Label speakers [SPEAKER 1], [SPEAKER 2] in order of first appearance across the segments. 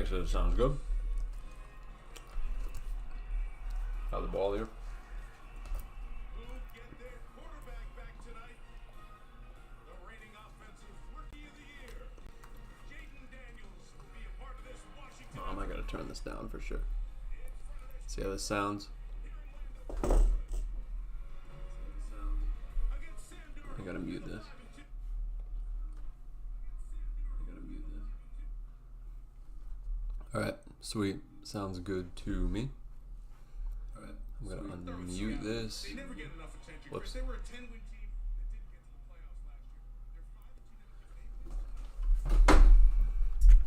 [SPEAKER 1] says sounds good. Got the ball here. Oh, I gotta turn this down for sure. See how this sounds? I gotta mute this. Alright, sweet. Sounds good to me. I'm gonna unmute this. Whoops.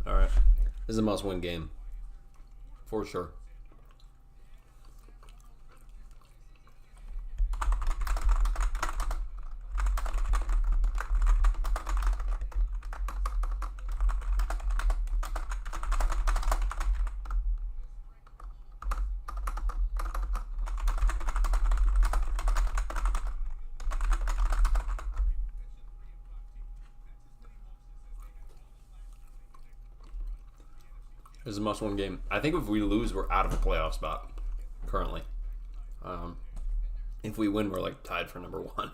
[SPEAKER 1] Alright. This is a must-win game. For sure. This is a must-win game. I think if we lose, we're out of a playoff spot currently. If we win, we're like tied for number one.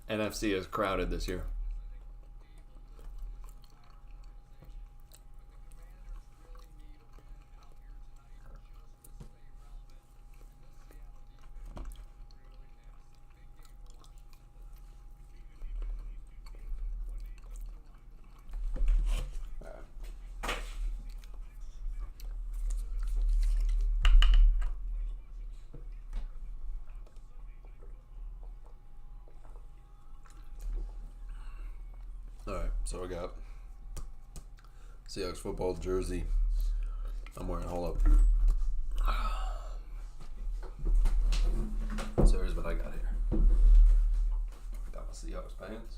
[SPEAKER 1] NFC is crowded this year. Alright, so I got Seahawks football jersey. I'm wearing, hold up. So here's what I got here. Got my Seahawks pants.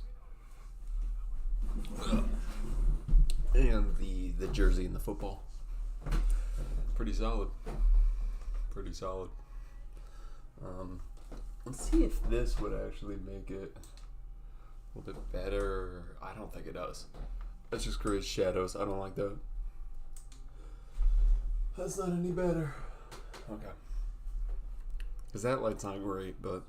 [SPEAKER 1] And the jersey and the football. Pretty solid. Pretty solid. Let's see if this would actually make it a little bit better. I don't think it does. That just creates shadows. I don't like that. That's not any better. Okay. Because that light's not great, but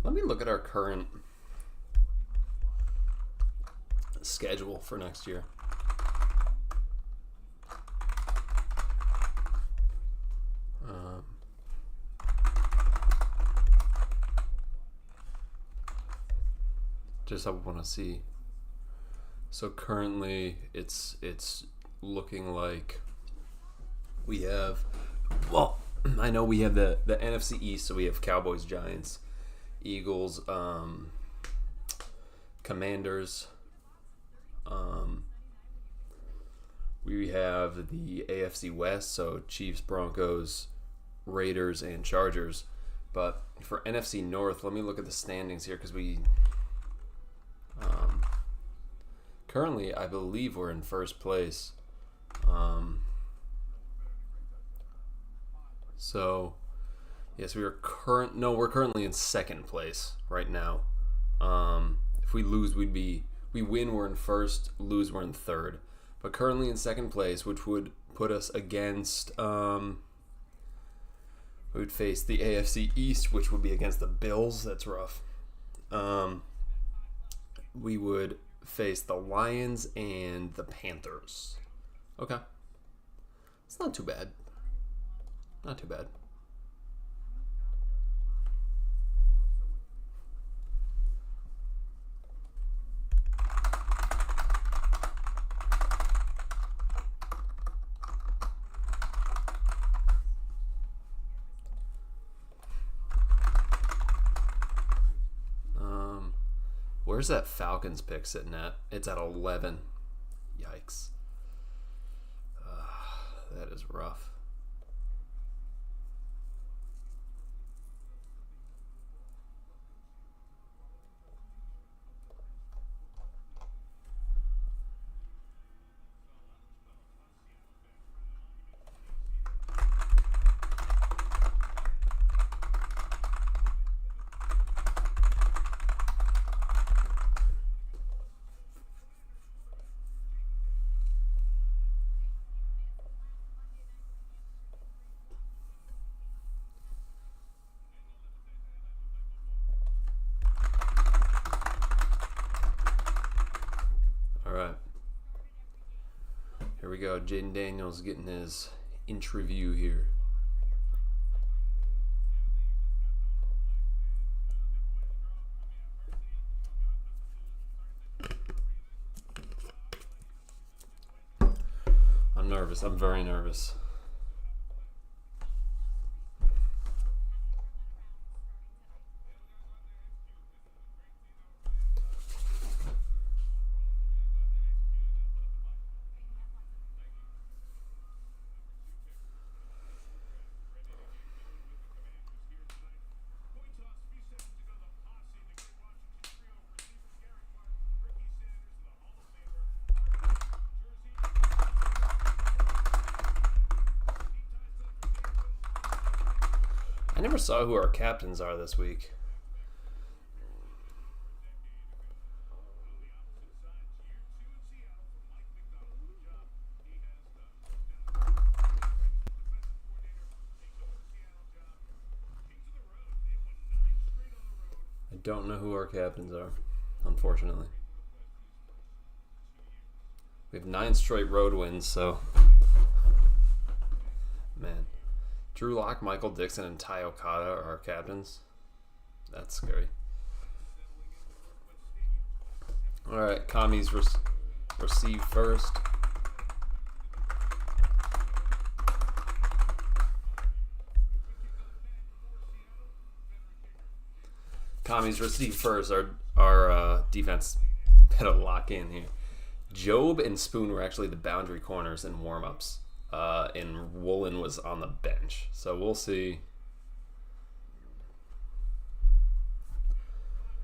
[SPEAKER 1] let me look at our current schedule for next year. Just I want to see. So currently, it's looking like we have. Well, I know we have the NFC East, so we have Cowboys, Giants, Eagles, Commanders. We have the AFC West, so Chiefs, Broncos, Raiders, and Chargers. But for NFC North, let me look at the standings here because we currently, I believe we're in first place. So yes, we're currently in second place right now. If we lose, we win, we're in first. Lose, we're in third. But currently in second place, which would put us against. We would face the AFC East, which would be against the Bills. That's rough. We would face the Lions and the Panthers. Okay. It's not too bad. Not too bad. Where's that Falcons pick sitting at? It's at 11. Yikes. That is rough. right. Here we go. Jaden Daniels getting his interview here. I'm nervous. I'm very nervous. I never saw who our captains are this week. I don't know who our captains are, unfortunately. We have 9 straight road wins, so... Man. Drew Lock, Michael Dixon, and Ty Okada are our captains. That's scary. All right, commies receive first. Commies receive first. Our defense better lock in here. Job and Spoon were actually the boundary corners in warm-ups. And Woolen was on the bench. So we'll see.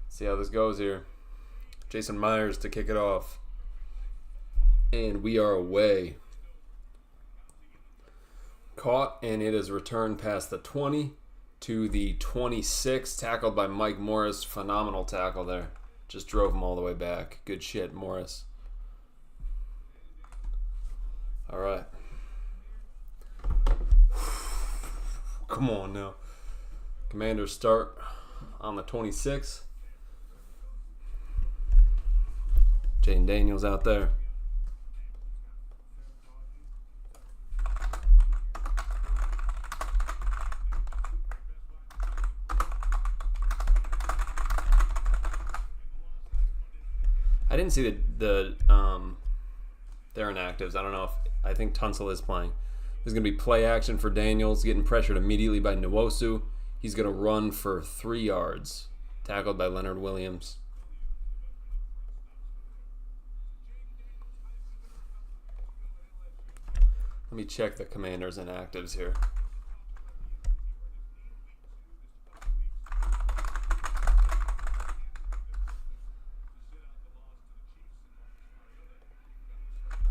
[SPEAKER 1] See how this goes here. Jason Myers to kick it off. And we are away. Caught, and it is returned past the 20 to the 26. Tackled by Mike Morris. Phenomenal tackle there. Just drove him all the way back. Good shit, Morris. All right. Come on now. Commanders start on the 26th. Jaden Daniels out there. I didn't see the their inactives. I don't know if I think Tunsil is playing. There's going to be play action for Daniels, getting pressured immediately by Nwosu. He's going to run for 3 yards. Tackled by Leonard Williams. Let me check the Commanders' inactives here.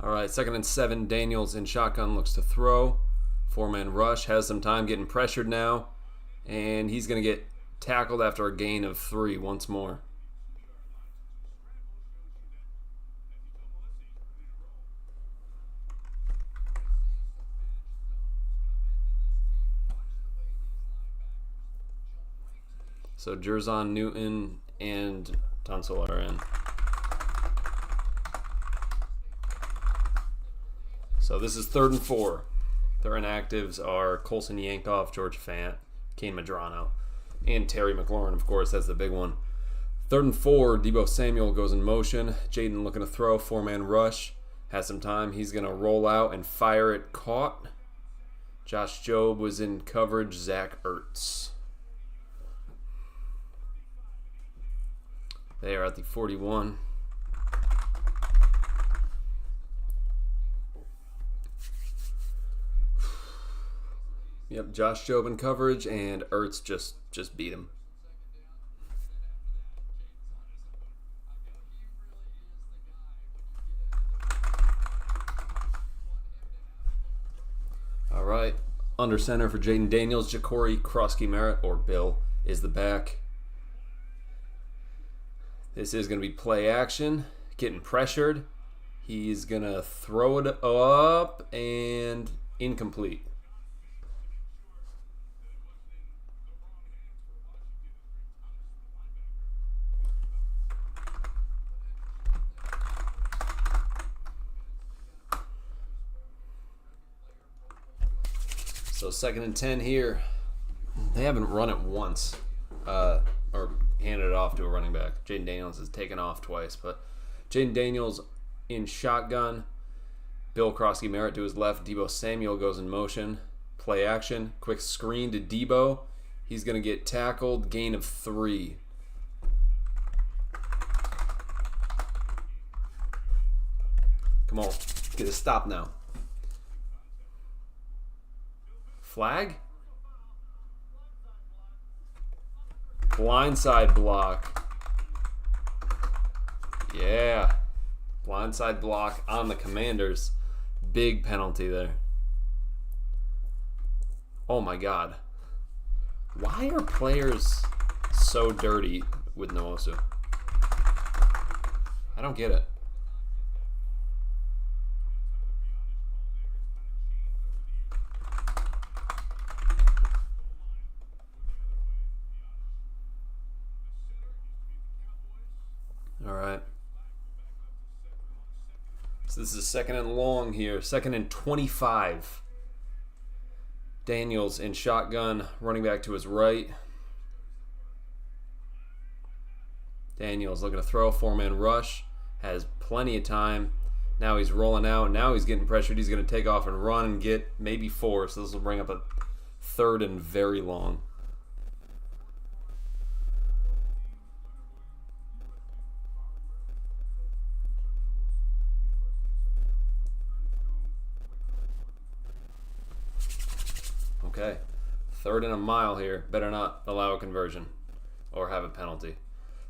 [SPEAKER 1] All right, 2nd and 7. Daniels in shotgun, looks to throw. 4-man rush, has some time, getting pressured now. And he's going to get tackled after a gain of 3 once more. So Jerzon, Newton, and Tunsil are in. So this is 3rd and 4. Their inactives are Colson Yankoff, George Fant, Kane Madrano, and Terry McLaurin, of course. That's the big one. 3rd and 4, Deebo Samuel goes in motion. Jaden looking to throw, 4-man rush. Has some time. He's going to roll out and fire it. Caught. Josh Jobe was in coverage. Zach Ertz. They are at the 41. Yep, Josh Jobe in coverage, and Ertz just beat him. All right, under center for Jaden Daniels, Ja'Cory Krosky-Merritt, or Bill, is the back. This is going to be play action, getting pressured. He's going to throw it up and incomplete. So 2nd and 10 here. They haven't run it once, or handed it off to a running back. Jaden Daniels has taken off twice, but Jaden Daniels in shotgun. Bill Krosky-Merritt to his left. Debo Samuel goes in motion. Play action. Quick screen to Debo. He's going to get tackled. Gain of 3. Come on. Get a stop now. Flag? Blindside block. Yeah. Blindside block on the Commanders. Big penalty there. Oh my God. Why are players so dirty with Nwosu? I don't get it. All right. So this is 2nd and long here. 2nd and 25. Daniels in shotgun, running back to his right. Daniels looking to throw, 4-man rush. Has plenty of time. Now he's rolling out. Now he's getting pressured. He's going to take off and run and get maybe 4. So this will bring up a 3rd and very long. Okay, 3rd and a mile here. Better not allow a conversion or have a penalty.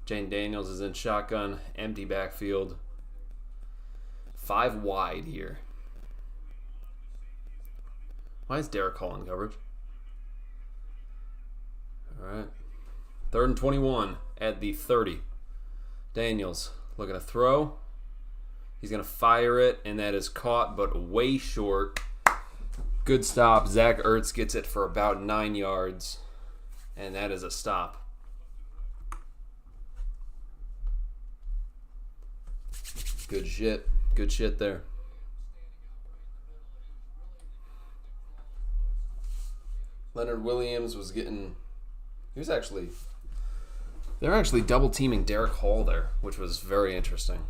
[SPEAKER 1] Jane Daniels is in shotgun, empty backfield. 5 wide here. Why is Derek Hall in coverage? All right, 3rd and 21 at the 30. Daniels looking to throw. He's going to fire it, and that is caught, but way short. Good stop. Zach Ertz gets it for about 9 yards, and that is a stop. Good shit. Good shit there. Leonard Williams was getting... They're actually double teaming Derek Hall there, which was very interesting.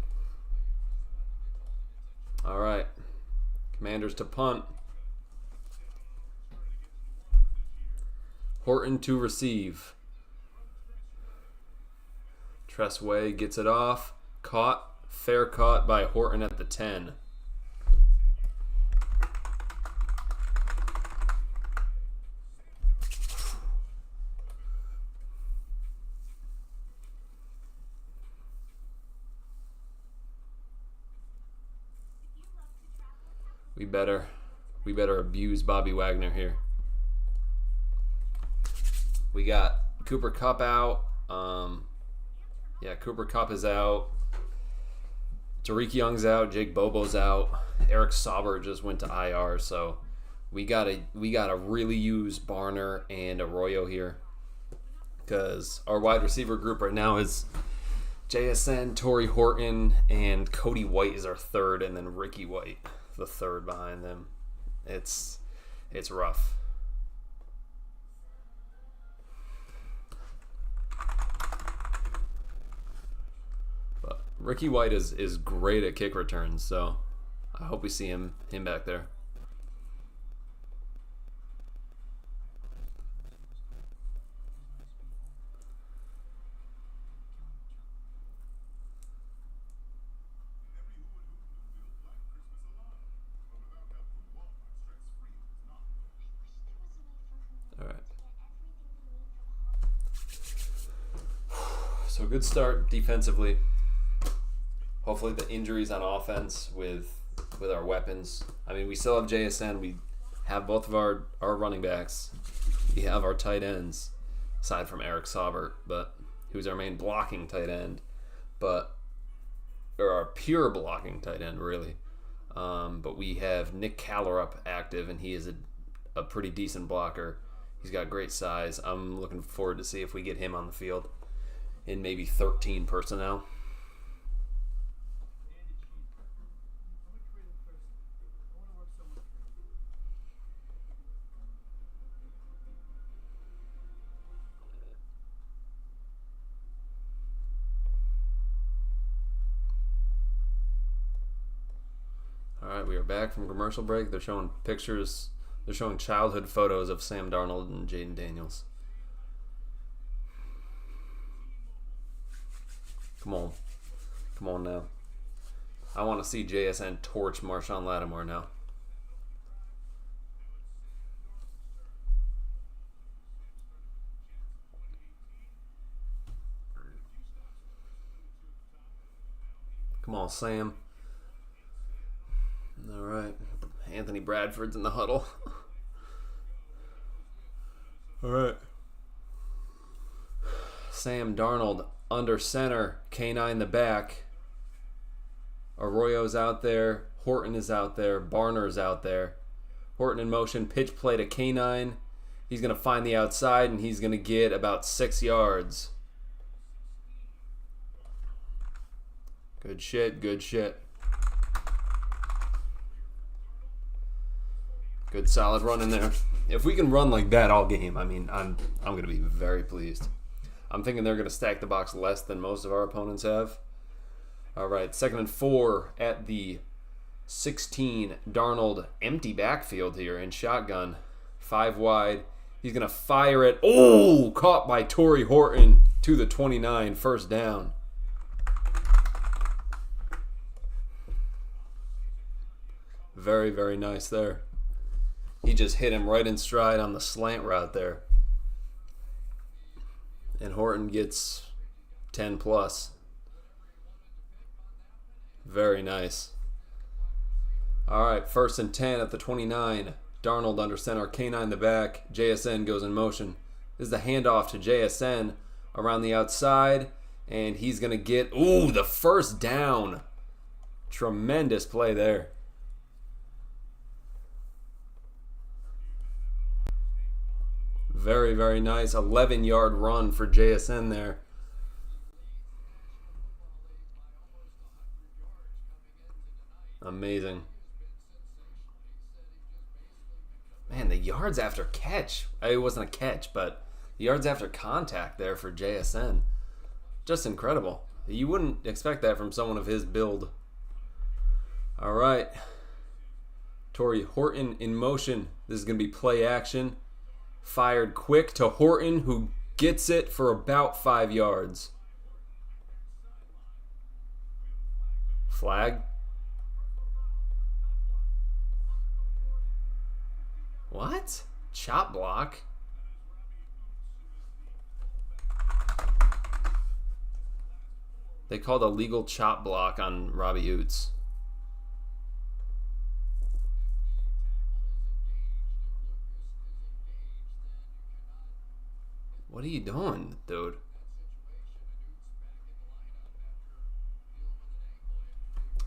[SPEAKER 1] All right. Commanders to punt. Horton to receive. Tressway gets it off. Caught. Fair caught by Horton at the 10. We better abuse Bobby Wagner here. We got Cooper Kupp out. Cooper Kupp is out. Tariq Young's out. Jake Bobo's out. Eric Sauber just went to IR. So we gotta really use Barner and Arroyo here, because our wide receiver group right now is JSN, Torrey Horton, and Cody White is our 3rd, and then Ricky White the 3rd behind them. It's rough. Ricky White is great at kick returns, so I hope we see him back there. All right. So good start defensively. Hopefully the injuries on offense with our weapons. I mean, we still have JSN. We have both of our running backs. We have our tight ends, aside from Eric Saubert, but who's our main blocking tight end, or our pure blocking tight end, really. But we have Nick Callerup active, and he is a pretty decent blocker. He's got great size. I'm looking forward to see if we get him on the field in maybe 13 personnel. here. Back from commercial break. They're showing pictures. They're showing childhood photos of Sam Darnold and Jaden Daniels. Come on. Come on now. I want to see JSN torch Marshawn Lattimore now. Come on, Sam. All right. Anthony Bradford's in the huddle. All right. Sam Darnold under center. K9 the back. Arroyo's out there. Horton is out there. Barner's out there. Horton in motion. Pitch play to K9. He's going to find the outside, and he's going to get about 6 yards. Good shit. Good shit. Good solid run in there. If we can run like that all game, I mean, I'm going to be very pleased. I'm thinking they're going to stack the box less than most of our opponents have. All right, 2nd and 4 at the 16. Darnold, empty backfield here in shotgun. 5 wide. He's going to fire it. Oh, caught by Torrey Horton to the 29. First down. Very, very nice there. He just hit him right in stride on the slant route there. And Horton gets 10 plus. Very nice. All right, 1st and 10 at the 29. Darnold under center, K9 the back. JSN goes in motion. This is the handoff to JSN around the outside. And he's going to get, ooh, the first down. Tremendous play there. Very, very nice. 11-yard run for JSN there. Amazing. Man, the yards after catch. It wasn't a catch, but the yards after contact there for JSN. Just incredible. You wouldn't expect that from someone of his build. All right. Torrey Horton in motion. This is going to be play action. Fired quick to Horton, who gets it for about 5 yards. Flag. What? Chop block? They called a legal chop block on Robbie Oots. What are you doing, dude?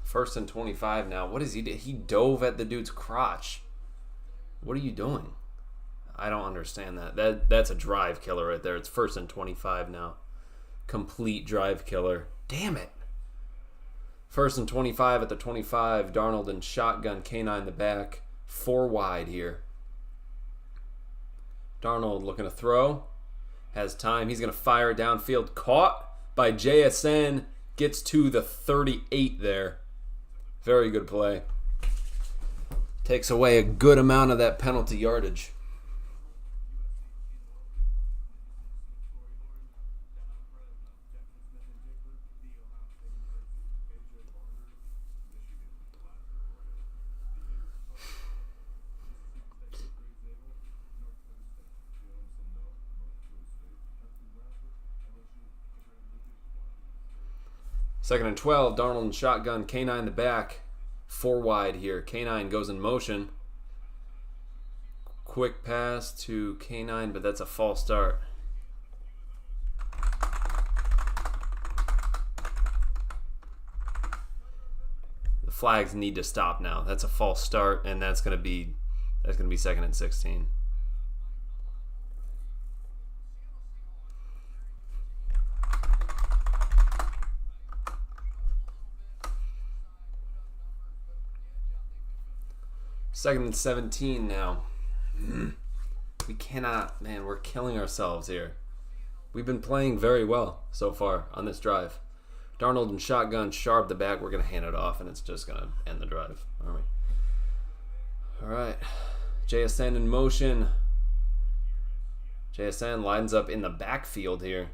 [SPEAKER 1] First and 25 now. What is he do? He dove at the dude's crotch. What are you doing? I don't understand that. That's a drive killer right there. It's 1st and 25 now. Complete drive killer. Damn it. 1st and 25 at the 25. Darnold and shotgun. K9 the back. 4 wide here. Darnold looking to throw. Has time. He's going to fire it downfield. Caught by JSN. Gets to the 38 there. Very good play. Takes away a good amount of that penalty yardage. Second and 12, Darnold and shotgun, K9 the back, 4 wide here. K9 goes in motion. Quick pass to K9, but that's a false start. The flags need to stop now. That's a false start, and that's gonna be 2nd and 16. Second and 17 now. We cannot, man, we're killing ourselves here. We've been playing very well so far on this drive. Darnold and shotgun, Sharp the back. We're going to hand it off, and it's just going to end the drive. All right. All right. JSN in motion. JSN lines up in the backfield here.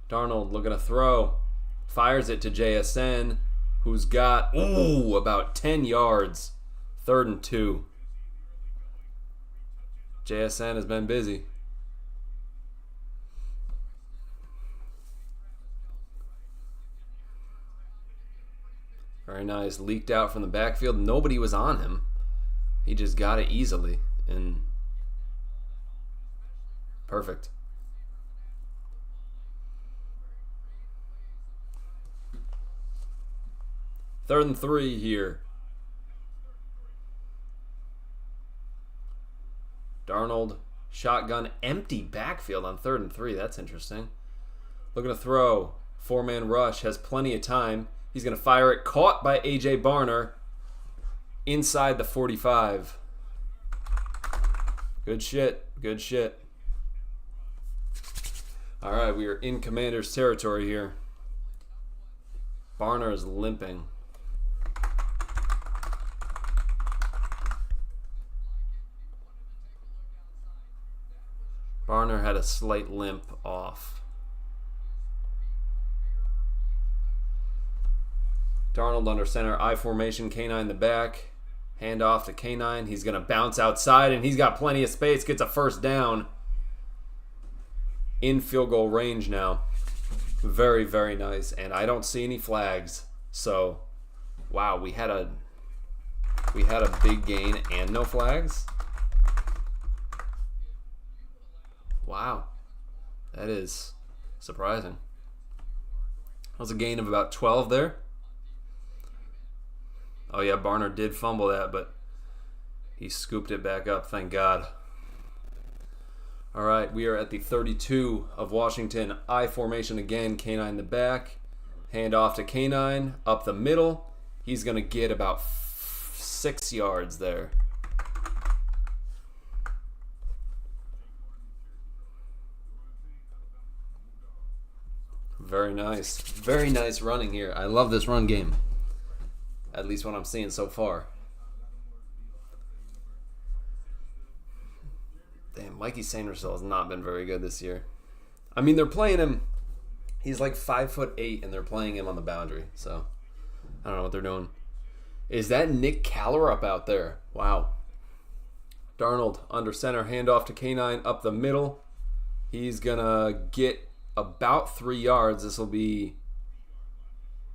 [SPEAKER 1] Darnold looking to throw. Fires it to JSN, who's got, about 10 yards. 3rd and 2. JSN has been busy. Very nice. Leaked out from the backfield. Nobody was on him. He just got it easily. And perfect. Third and 3 here. Darnold, shotgun, empty backfield on 3rd and 3. That's interesting. Looking to throw. 4-man rush. Has plenty of time. He's going to fire it. Caught by A.J. Barner. Inside the 45. Good shit. Good shit. All right, we are in Commander's territory here. Barner is limping. Barner had a slight limp off. Darnold under center, I formation, K9 in the back. Hand off to K9. He's going to bounce outside, and he's got plenty of space. Gets a first down. In field goal range now. Very, very nice. And I don't see any flags. So, wow, we had a big gain and no flags. Wow. That is surprising. That was a gain of about 12 there. Oh yeah, Barner did fumble that, but he scooped it back up, thank God. All right, we are at the 32 of Washington. I formation again, K9 in the back. Hand off to K9, up the middle. He's going to get about 6 yards there. Very nice. Very nice running here. I love this run game. At least what I'm seeing so far. Damn, Mikey Sandersville has not been very good this year. I mean, they're playing him. He's like 5'8", and they're playing him on the boundary. So, I don't know what they're doing. Is that Nick Callerup out there? Wow. Darnold under center, handoff to K9 up the middle. He's gonna get about 3 yards. This will be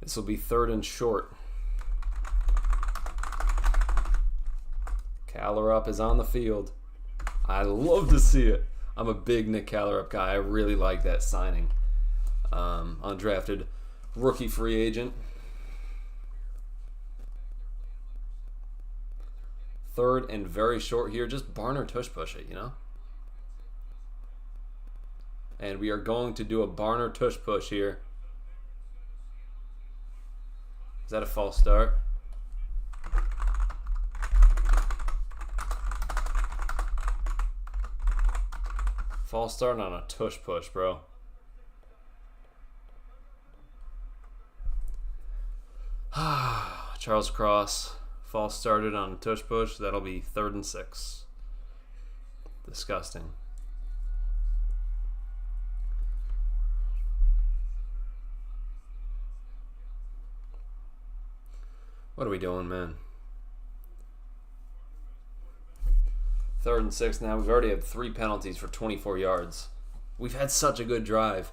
[SPEAKER 1] 3rd and short. Callerup is on the field. I love to see it. I'm a big Nick Callerup guy. I really like that signing. Undrafted rookie free agent. 3rd and very short here. Just Barner tush push it, you know? And we are going to do a Barner tush push here. Is that a false start? False start on a tush push, bro. Charles Cross, false started on a tush push. That'll be 3rd and 6. Disgusting. What are we doing, man? 3rd and 6 now. We've already had 3 penalties for 24 yards. We've had such a good drive.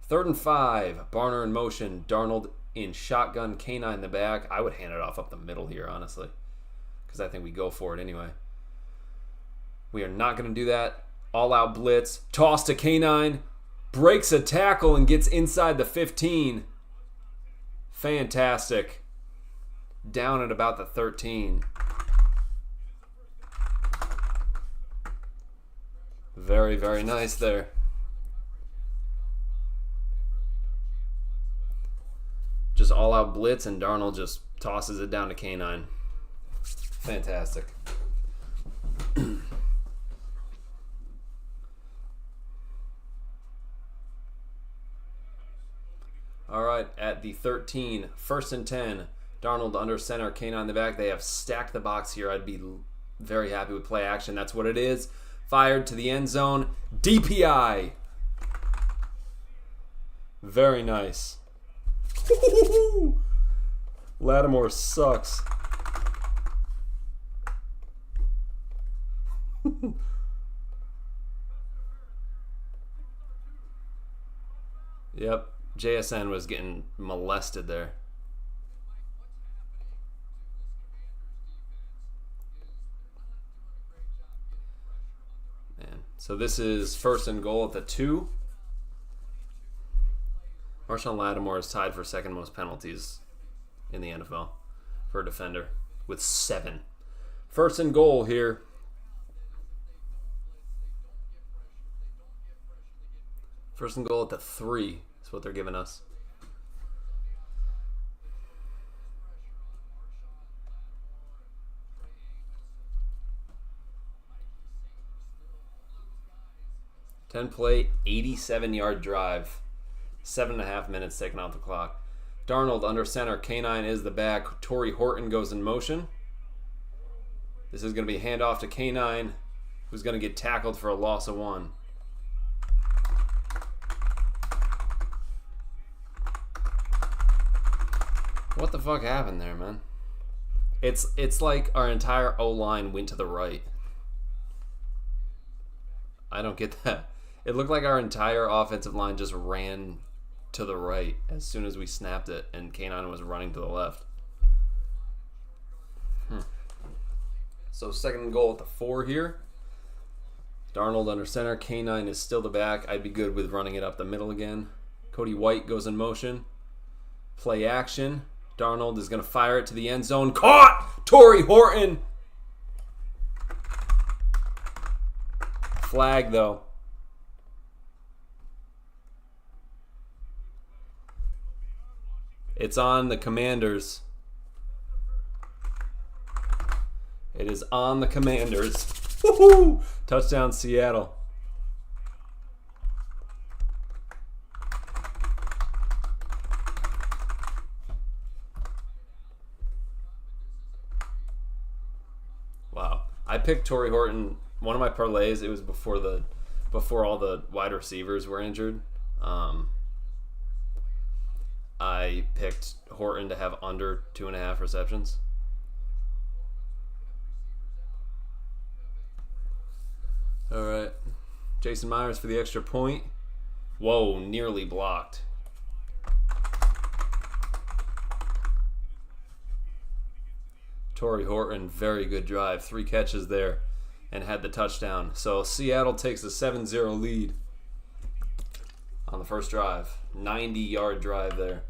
[SPEAKER 1] 3rd and 5. Barner in motion. Darnold in shotgun. K9 in the back. I would hand it off up the middle here, honestly, because I think we go for it anyway. We are not going to do that. All-out blitz. Toss to K9. Breaks a tackle and gets inside the 15. Fantastic. Down at about the 13. Very, very nice there. Just all-out blitz, and Darnold just tosses it down to K9. Fantastic. All right, at the 13, 1st and 10. Darnold under center, K9 in the back. They have stacked the box here. I'd be very happy with play action. That's what it is. Fired to the end zone. DPI. Very nice. Lattimore sucks. Yep. JSN was getting molested there. Man. So this is first and goal at the 2. Marshawn Lattimore is tied for second most penalties in the NFL for a defender with 7. First and goal here. First and goal at the 3 is what they're giving us. Ten-play, 87-yard drive. 7.5 minutes taken off the clock. Darnold under center. K9 is the back. Torrey Horton goes in motion. This is going to be a handoff to K9, who's going to get tackled for a loss of 1. What the fuck happened there, man? It's like our entire O-line went to the right. I don't get that. It looked like our entire offensive line just ran to the right as soon as we snapped it, and K9 was running to the left. So second and goal at the 4 here. Darnold under center. K9 is still the back. I'd be good with running it up the middle again. Cody White goes in motion. Play action. Darnold is going to fire it to the end zone. Caught! Torrey Horton! Flag, though. It's on the Commanders. It is on the Commanders. Woohoo! Touchdown, Seattle. Wow. I picked Torrey Horton. One of my parlays, it was before all the wide receivers were injured. I picked Horton to have under 2.5 receptions. All right. Jason Myers for the extra point. Whoa, nearly blocked. Torrey Horton, very good drive. 3 catches there and had the touchdown. So Seattle takes a 7-0 lead on the first drive. 90-yard drive there.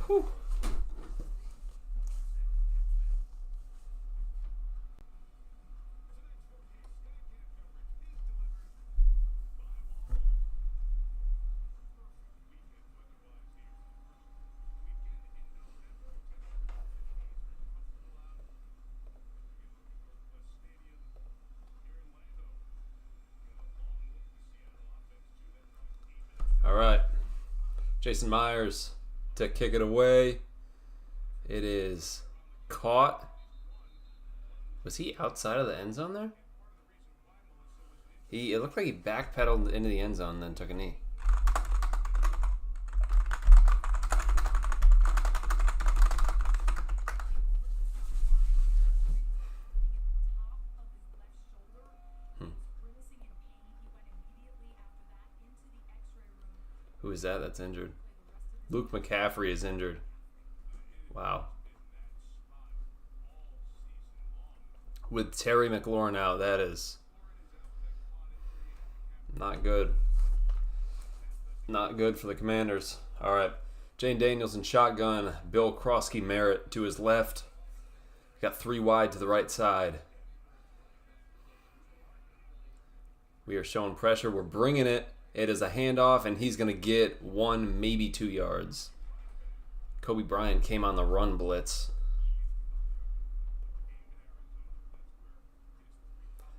[SPEAKER 1] Whew. All right. Jason Myers to kick it away. It is caught. Was he outside of the end zone there? It looked like he backpedaled into the end zone and then took a knee. Who is that that's injured? Luke McCaffrey is injured. Wow. With Terry McLaurin out, that is not good. Not good for the Commanders. All right. Jane Daniels in shotgun. Bill Krosky Merritt to his left. Got 3 wide to the right side. We are showing pressure. We're bringing it. It is a handoff, and he's going to get 1, maybe 2 yards. Kobe Bryant came on the run blitz.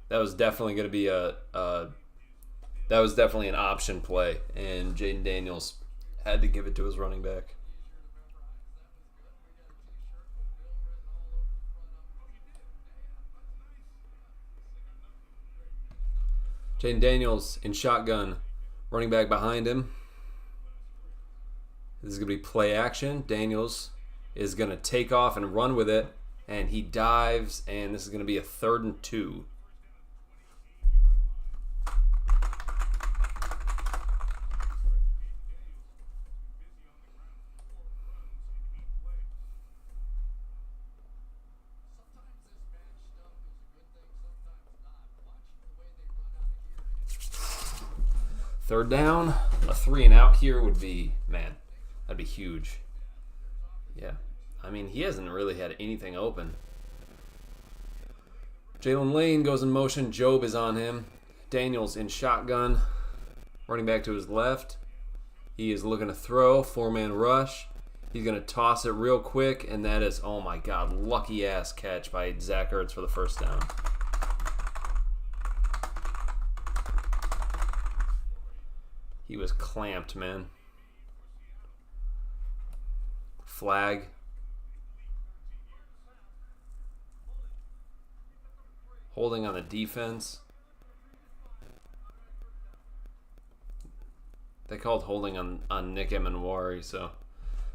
[SPEAKER 1] That was definitely going to be that was definitely an option play, and Jaden Daniels had to give it to his running back. Jaden Daniels in shotgun, running back behind him. This is going to be play action. Daniels is going to take off and run with it, and he dives, and this is going to be a 3rd and 2. Third down, a 3 and out here would be, man, that'd be huge. Yeah, I mean, he hasn't really had anything open. Jalen Lane goes in motion. Job is on him. Daniels in shotgun, running back to his left. He is looking to throw, 4-man rush. He's going to toss it real quick, and that is, oh my God, lucky-ass catch by Zach Ertz for the first down. He was clamped, man. Flag. Holding on the defense. They called holding on Nick Emanwari, so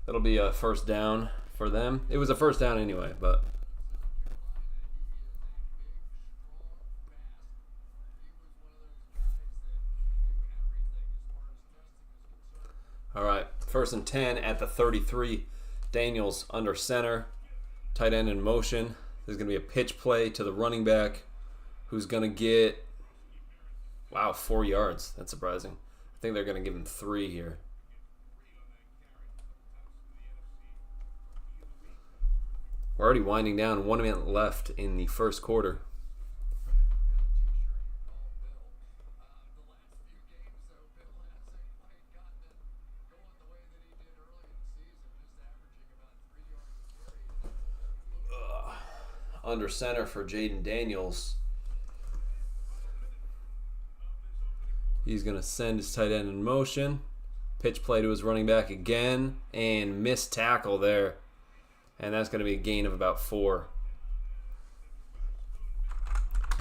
[SPEAKER 1] that'll be a first down for them. It was a first down anyway, but... All right, 1st and 10 at the 33. Daniels under center. Tight end in motion. There's going to be a pitch play to the running back who's going to get, 4 yards. That's surprising. I think they're going to give him 3 here. We're already winding down. 1 minute left in the first quarter. Under center for Jaden Daniels. He's going to send his tight end in motion. Pitch play to his running back again. And missed tackle there. And that's going to be a gain of about 4.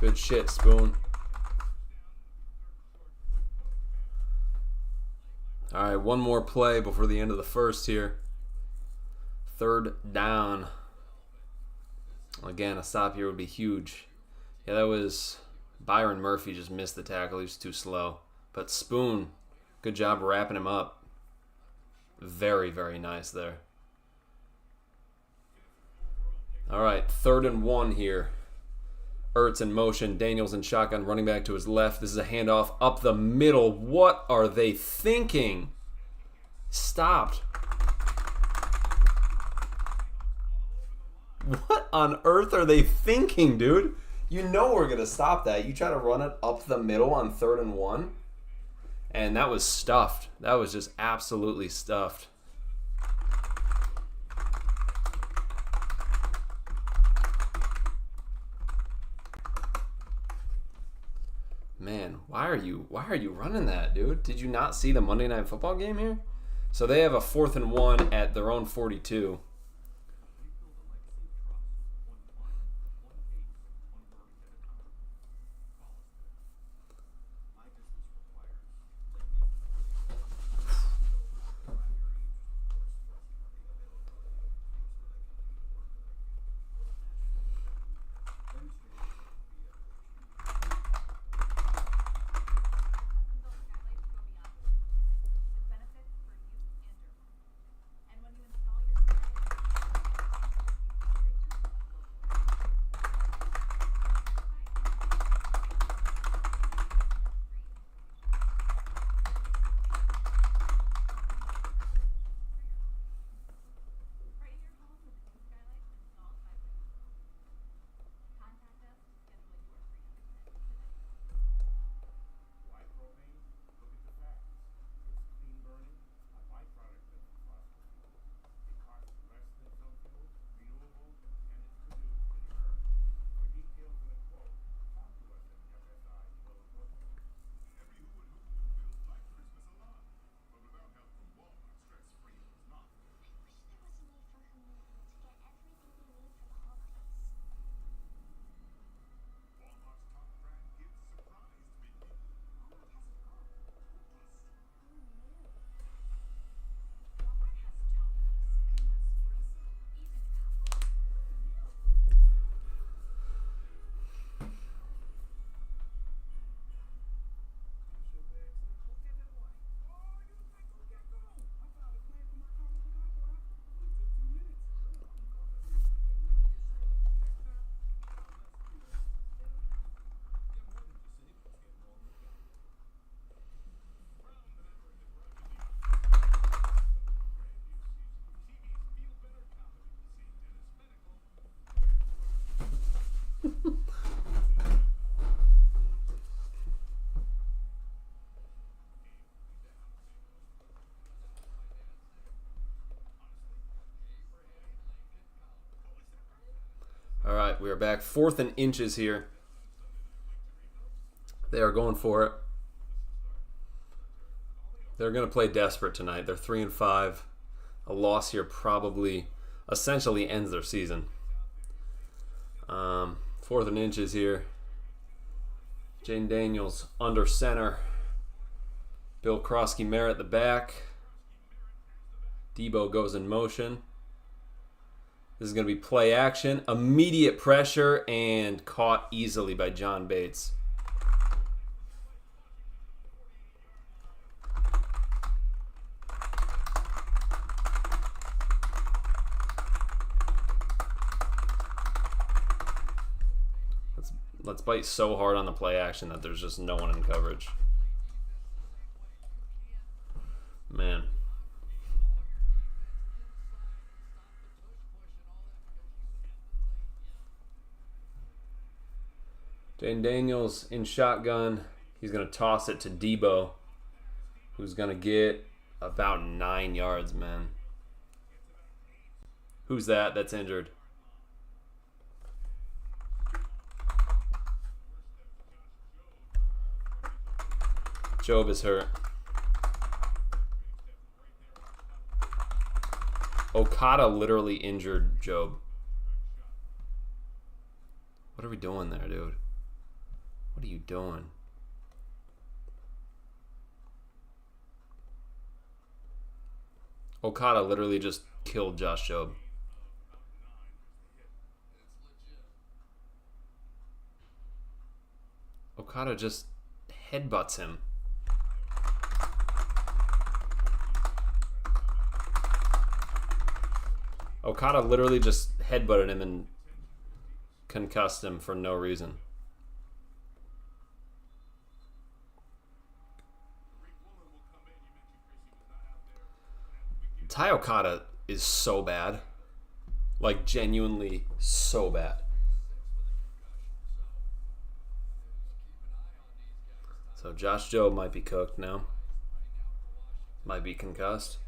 [SPEAKER 1] Good shit, Spoon. All right, one more play before the end of the first here. 3rd down. Again, a stop here would be huge. Yeah, that was... Byron Murphy just missed the tackle. He was too slow. But Spoon, good job wrapping him up. Very, very nice there. All right, 3rd and 1 here. Ertz in motion. Daniels in shotgun, running back to his left. This is a handoff up the middle. What are they thinking? Stopped. What on earth are they thinking, dude? You know we're going to stop that. You try to run it up the middle on 3rd and 1. And that was stuffed. That was just absolutely stuffed. Man, why are you running that, dude? Did you not see the Monday Night Football game here? So they have a 4th and 1 at their own 42. All right, we are back. 4th and inches here. They are going for it. They're going to play desperate tonight. They're 3 and 5. A loss here probably essentially ends their season. 4th and inches here. Jane Daniels under center. Bill Krosky-Merritt at the back. Debo goes in motion. This is going to be play action. Immediate pressure and caught easily by John Bates. Let's bite so hard on the play action that there's just no one in coverage. Man. Jane Daniels in shotgun. He's going to toss it to Debo, who's going to get about 9 yards, man. Who's that? That's injured. Job is hurt. Okada literally injured Job. What are we doing there, dude? What are you doing? Okada literally just killed Josh Job. Okada just headbutts him. Okada literally just headbutted him and concussed him for no reason. Ty Okada is so bad. Like, genuinely so bad. So Josh Joe might be cooked now. Might be concussed.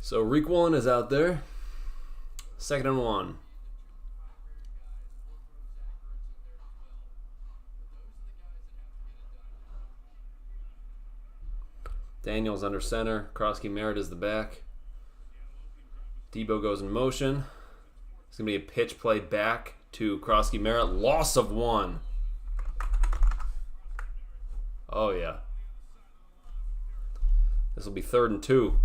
[SPEAKER 1] So Reek Woolen is out there. 2nd and 1. Daniels under center. Krosky Merritt is the back. Debo goes in motion. It's going to be a pitch play back to Krosky Merritt. Loss of 1. Oh, yeah. This will be 3rd and 2.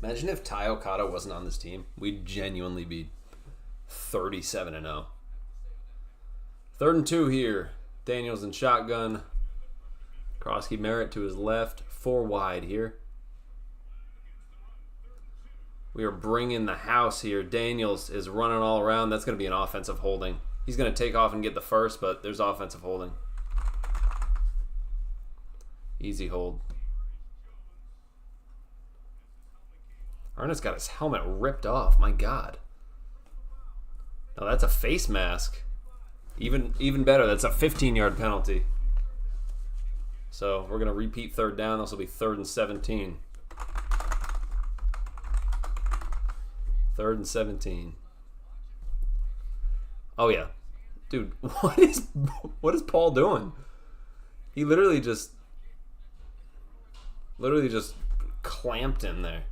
[SPEAKER 1] Imagine if Ty Okada wasn't on this team. We'd genuinely be 37-0. 3rd and 2 here. Daniels in shotgun. Krosky Merritt to his left. 4 wide here. We are bringing the house here. Daniels is running all around. That's going to be an offensive holding. He's going to take off and get the first, but there's offensive holding. Easy hold. Ernest got his helmet ripped off. My God. No, that's a face mask. Even better. That's a 15-yard penalty. So we're going to repeat 3rd down. This will be 3rd and 17. 3rd and 17. Oh, yeah. Dude, what is Paul doing? He literally just clamped him there.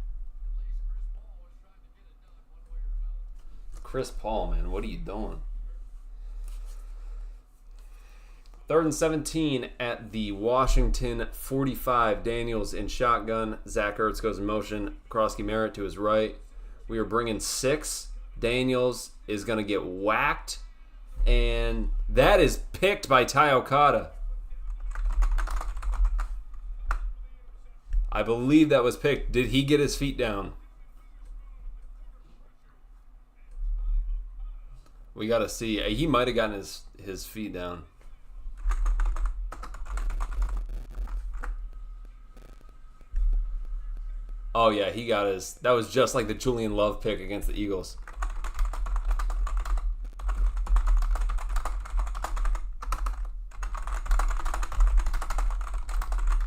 [SPEAKER 1] Chris Paul, man, what are you doing? 3rd and 17 at the Washington 45. Daniels in shotgun. Zach Ertz goes in motion. Krosky Merritt to his right. We are bringing 6. Daniels is going to get whacked. And that is picked by Ty Okada. I believe that was picked. Did he get his feet down? We got to see. He might have gotten his feet down. Oh, yeah, he got his. That was just like the Julian Love pick against the Eagles.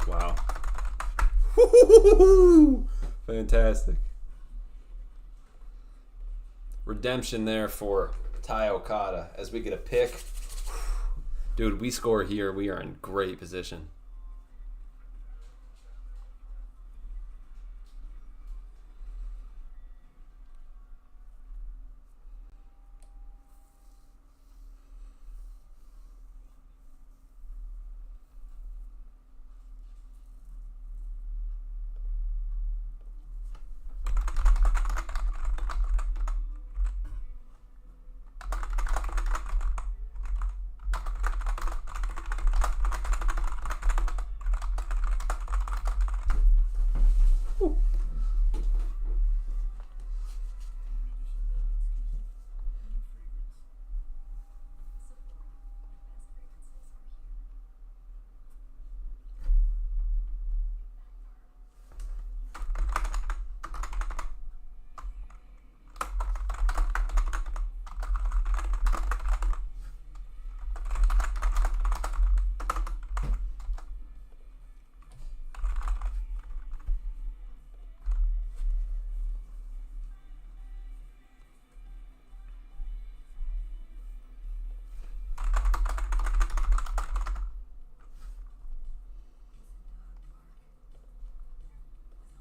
[SPEAKER 1] Wow. Fantastic. Redemption there for Ty Okada as we get a pick. Dude, we score here. We are in great position.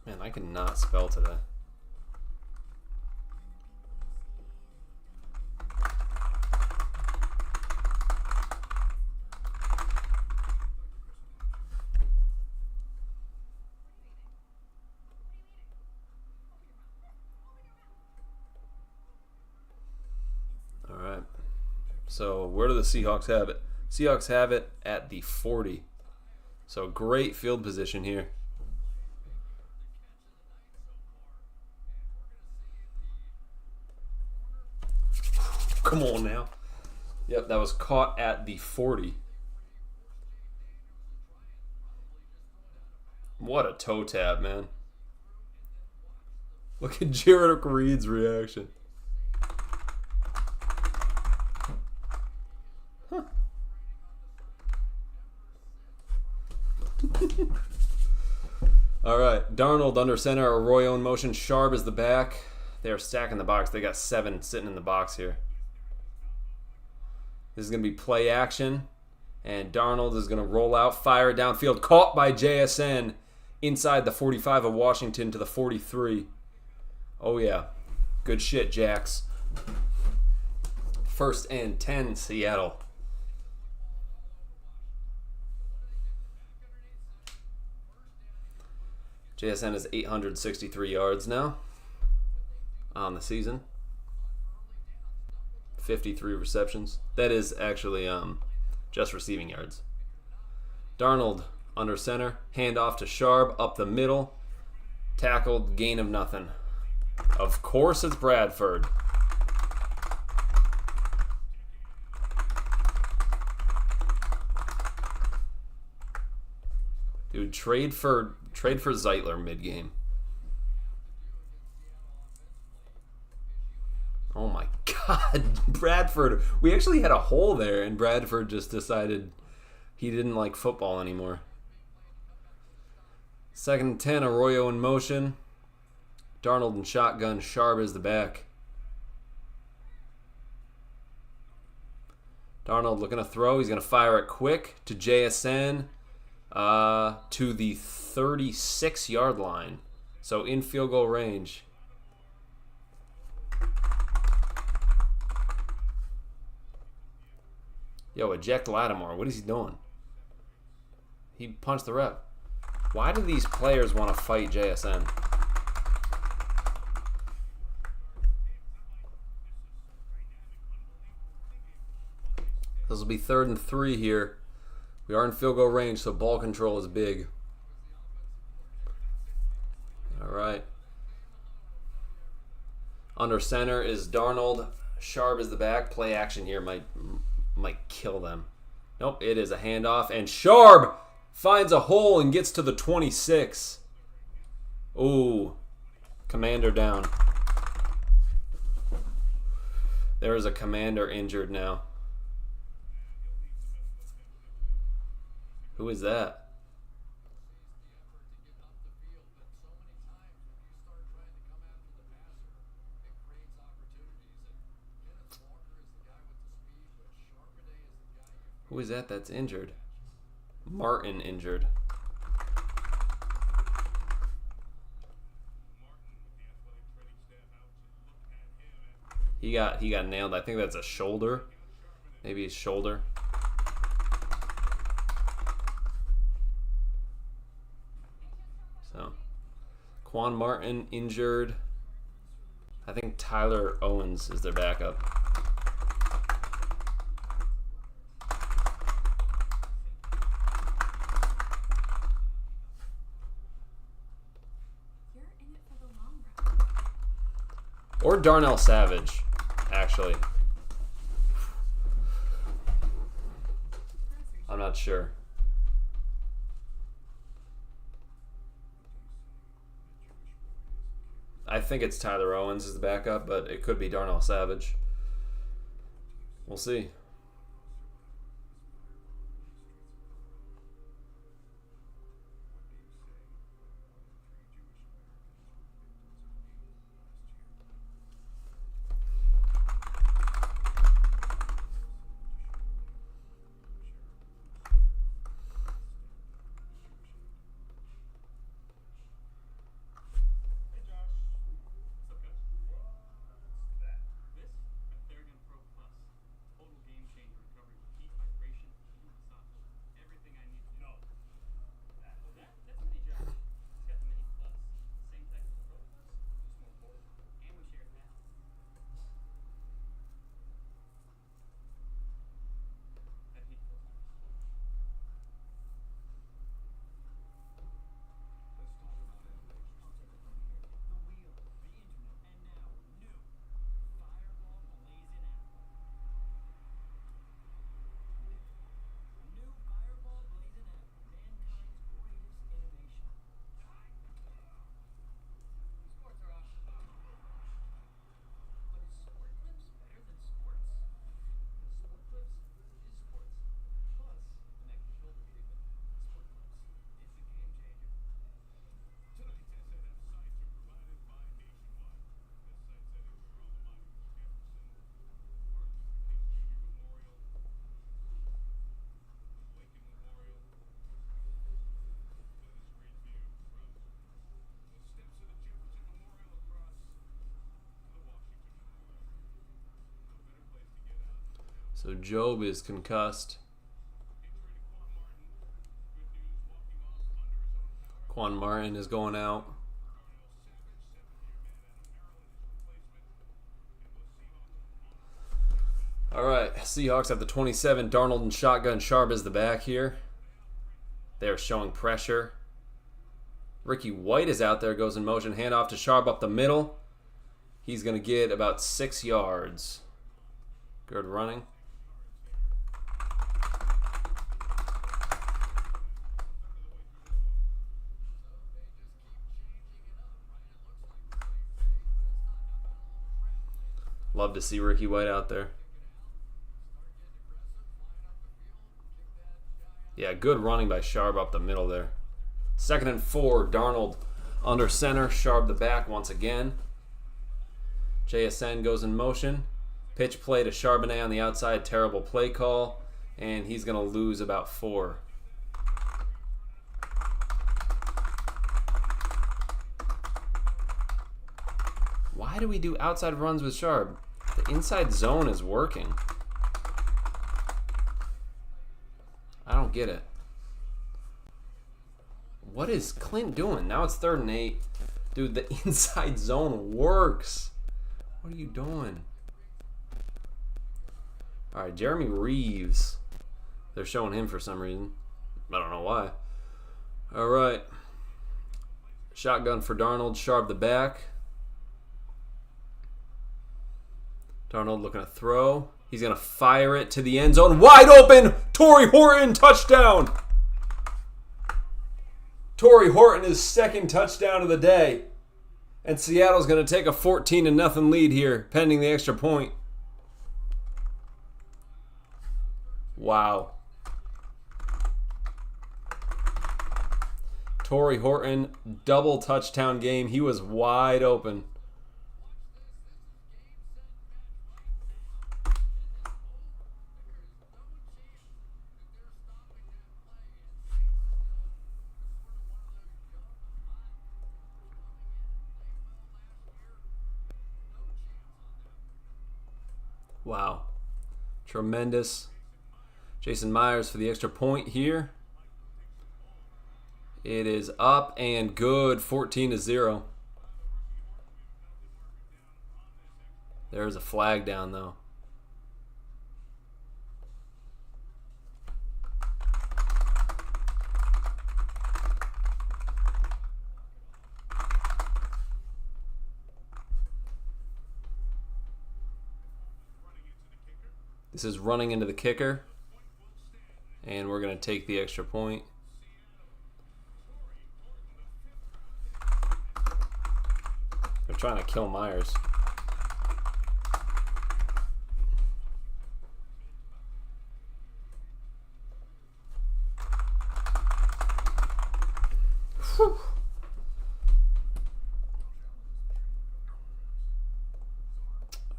[SPEAKER 1] Man, I cannot spell today. All right. So where do the Seahawks have it? Seahawks have it at the 40. So great field position here. Come on now. Yep, that was caught at the 40. What a toe tap, man. Look at Jared Reed's reaction. Huh. All right, Darnold under center, Arroyo in motion, Sharp is the back. They're stacking the box. They got 7 sitting in the box here. This is going to be play action, and Darnold is going to roll out, fire it downfield, caught by JSN inside the 45 of Washington to the 43. Oh, yeah. Good shit, Jax. 1st and 10, Seattle. JSN is 863 yards now on the season. 53 receptions. That is actually just receiving yards. Darnold under center. Handoff to Sharp up the middle. Tackled. Gain of nothing. Of course it's Bradford. Dude, trade for Zeitler mid-game. Oh my God, Bradford. We actually had a hole there, and Bradford just decided he didn't like football anymore. 2nd and 10, Arroyo in motion. Darnold in shotgun. Sharp is the back. Darnold looking to throw. He's going to fire it quick to JSN to the 36-yard line. So in field goal range. Yo, eject Lattimore. What is he doing? He punched the ref. Why do these players want to fight JSN? This will be 3rd and 3 here. We are in field goal range, so ball control is big. All right. Under center is Darnold. Sharp is the back. Play action here might kill them. Nope, it is a handoff. And Sharp finds a hole and gets to the 26. Ooh. Commander down. There is a commander injured now. Who is that? Who is that that's injured? Martin injured. He got nailed. I think that's a shoulder. Maybe his shoulder. So, Quan Martin injured. I think Tyler Owens is their backup. Or Darnell Savage, actually. I'm not sure. I think it's Tyler Owens as the backup, but it could be Darnell Savage. We'll see. So Job is concussed. Quan Martin is going out. All right, Seahawks at the 27. Darnold and shotgun. Sharp is the back here. They're showing pressure. Ricky White is out there, goes in motion. Handoff to Sharp up the middle. He's going to get about 6 yards. Good running. Love to see Ricky White out there. Yeah, good running by Sharp up the middle there. 2nd and 4, Darnold under center. Sharp the back once again. JSN goes in motion. Pitch play to Charbonnet on the outside. Terrible play call. And he's going to lose about 4. Why do we do outside runs with Sharp? The inside zone is working. I don't get it. What is Clint doing? Now it's 3rd and 8. Dude, the inside zone works. What are you doing? All right, Jeremy Reeves. They're showing him for some reason. I don't know why. All right. Shotgun for Darnold. Sharp the back. Darnold looking to throw. He's going to fire it to the end zone. Wide open! Torrey Horton, touchdown! Torrey Horton, his 2nd touchdown of the day. And Seattle's going to take a 14-0 lead here, pending the extra point. Wow. Torrey Horton, double touchdown game. He was wide open. Wow. Tremendous. Jason Myers for the extra point here. It is up and good. 14-0. There's a flag down, though. This is running into the kicker. And we're going to take the extra point. They're trying to kill Myers. Whew.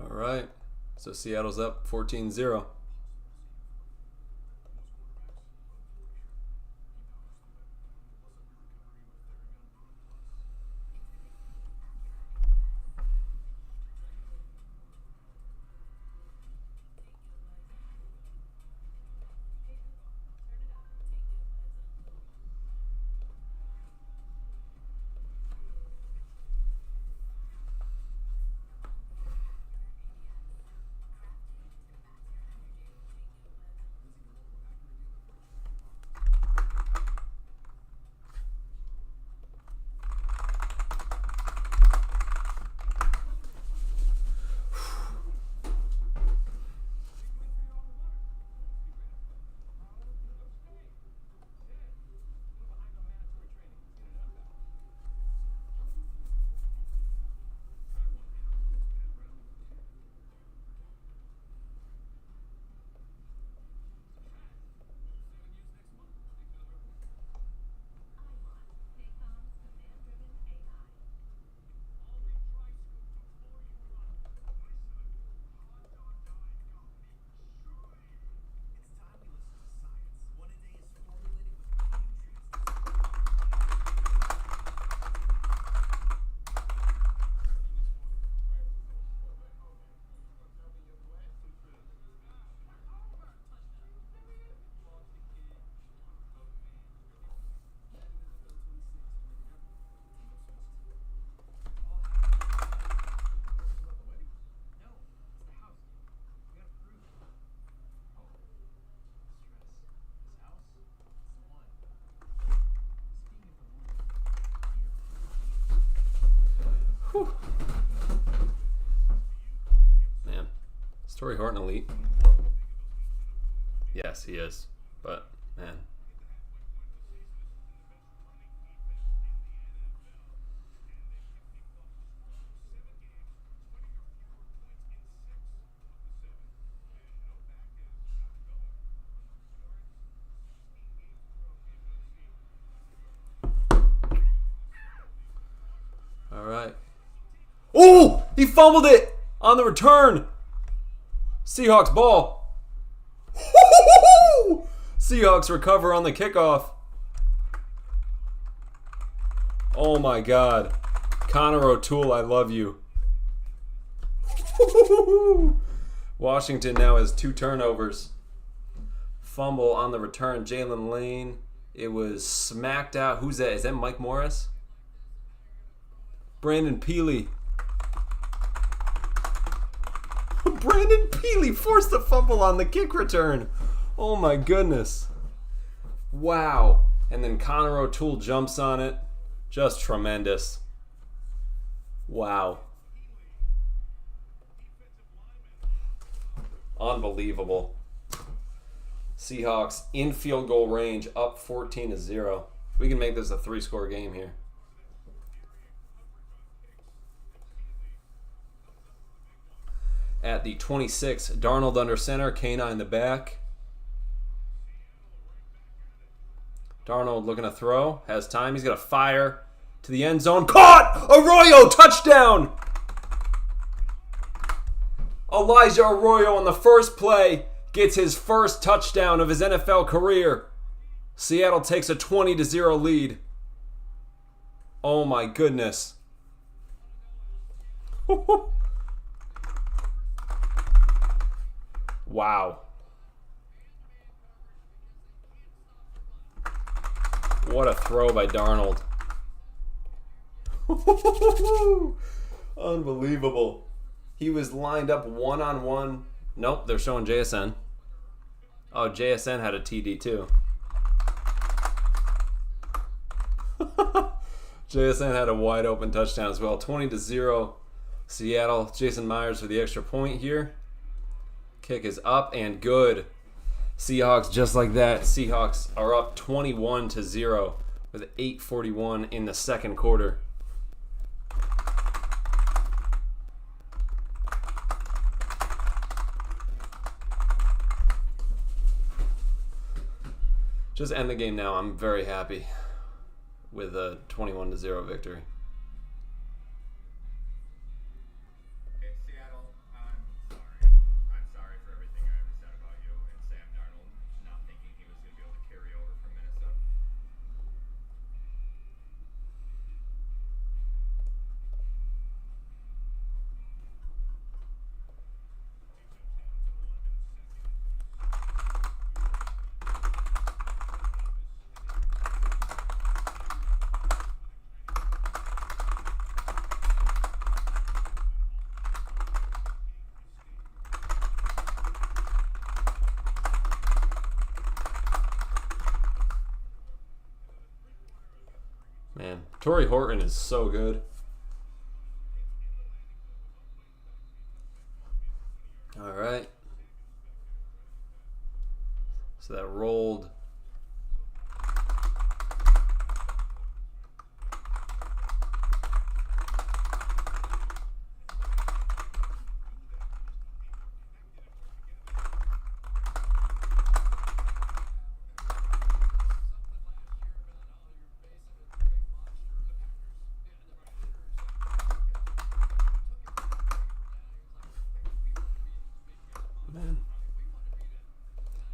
[SPEAKER 1] All right. So Seattle's up 14-0. Torrey Horton elite. Yes, he is. But, man. All right. Oh, he fumbled it on the return. Seahawks ball. Seahawks recover on the kickoff. Oh my God. Connor O'Toole, I love you. Washington now has 2 turnovers. Fumble on the return. Jalen Lane. It was smacked out. Who's that? Is that Mike Morris? Brandon Peely. Brandon Peely forced the fumble on the kick return. Oh my goodness. Wow. And then Connor O'Toole jumps on it. Just tremendous. Wow. Unbelievable. Seahawks in field goal range, up 14-0. We can make this a 3-score game here. At the 26, Darnold under center, Kana in the back. Darnold looking to throw, has time. He's going to fire to the end zone. Caught! Arroyo, touchdown! Elijah Arroyo on the first play gets his first touchdown of his NFL career. Seattle takes a 20-0 lead. Oh my goodness. Wow. What a throw by Darnold. Unbelievable. He was lined up one-on-one. Nope, they're showing JSN. Oh, JSN had a TD too. JSN had a wide open touchdown as well. 20-0 Seattle. Jason Myers for the extra point here. Kick is up and good. Seahawks just like that. Seahawks are up 21-0 with 8:41 in the second quarter. Just end the game now. I'm very happy with a 21-0 victory.
[SPEAKER 2] Seattle, I'm sorry for everything I ever said about you and Sam Darnold not thinking he was going to be able to carry over from Minnesota.
[SPEAKER 1] Man, Torrey Horton is so good. All right. So that rolled.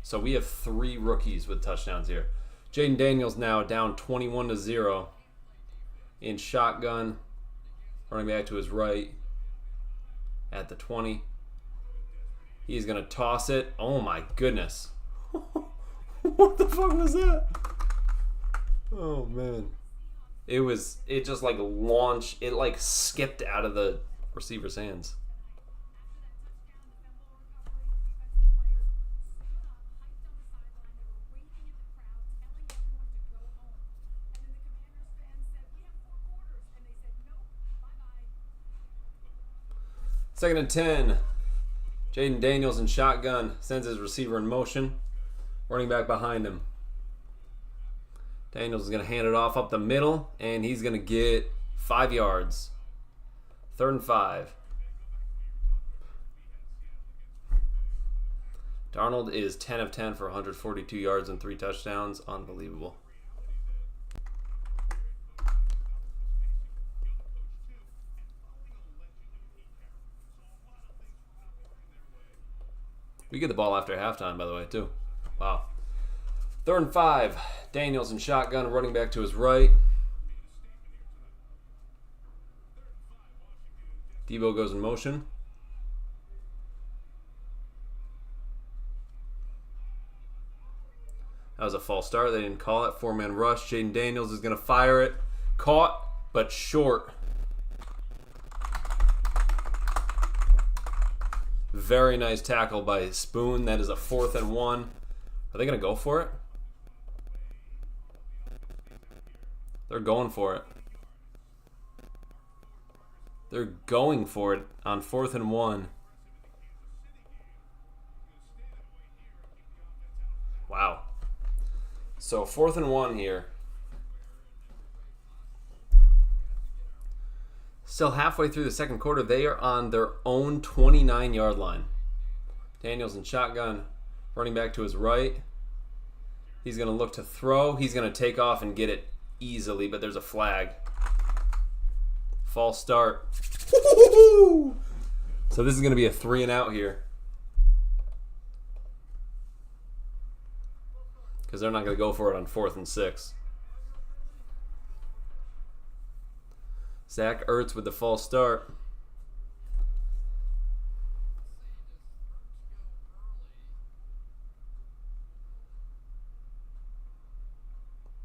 [SPEAKER 1] So we have 3 rookies with touchdowns here. Jaden Daniels now down 21-0 in shotgun. Running back to his right at the 20. He's going to toss it. Oh my goodness. What the fuck was that? Oh man. It just like launched. It like skipped out of the receiver's hands. Second and 10. Jaden Daniels in shotgun. Sends his receiver in motion. Running back behind him. Daniels is going to hand it off up the middle, and he's going to get 5 yards. 3rd and 5. Darnold is 10 of 10 for 142 yards and 3 touchdowns. Unbelievable. We get the ball after halftime, by the way, too. Wow. 3rd and 5. Daniels in shotgun, running back to his right. Debo goes in motion. That was a false start. They didn't call it. 4-man rush. Jaden Daniels is going to fire it. Caught, but short. Very nice tackle by Spoon. That is a 4th and 1. Are they going to go for it? They're going for it. They're going for it on 4th and 1. Wow. So 4th and 1 here. Still halfway through the second quarter. They are on their own 29-yard line. Daniels in shotgun. Running back to his right. He's going to look to throw. He's going to take off and get it easily, but there's a flag. False start. So this is going to be a 3 and out here. Because they're not going to go for it on 4th and 6. Zach Ertz with the false start.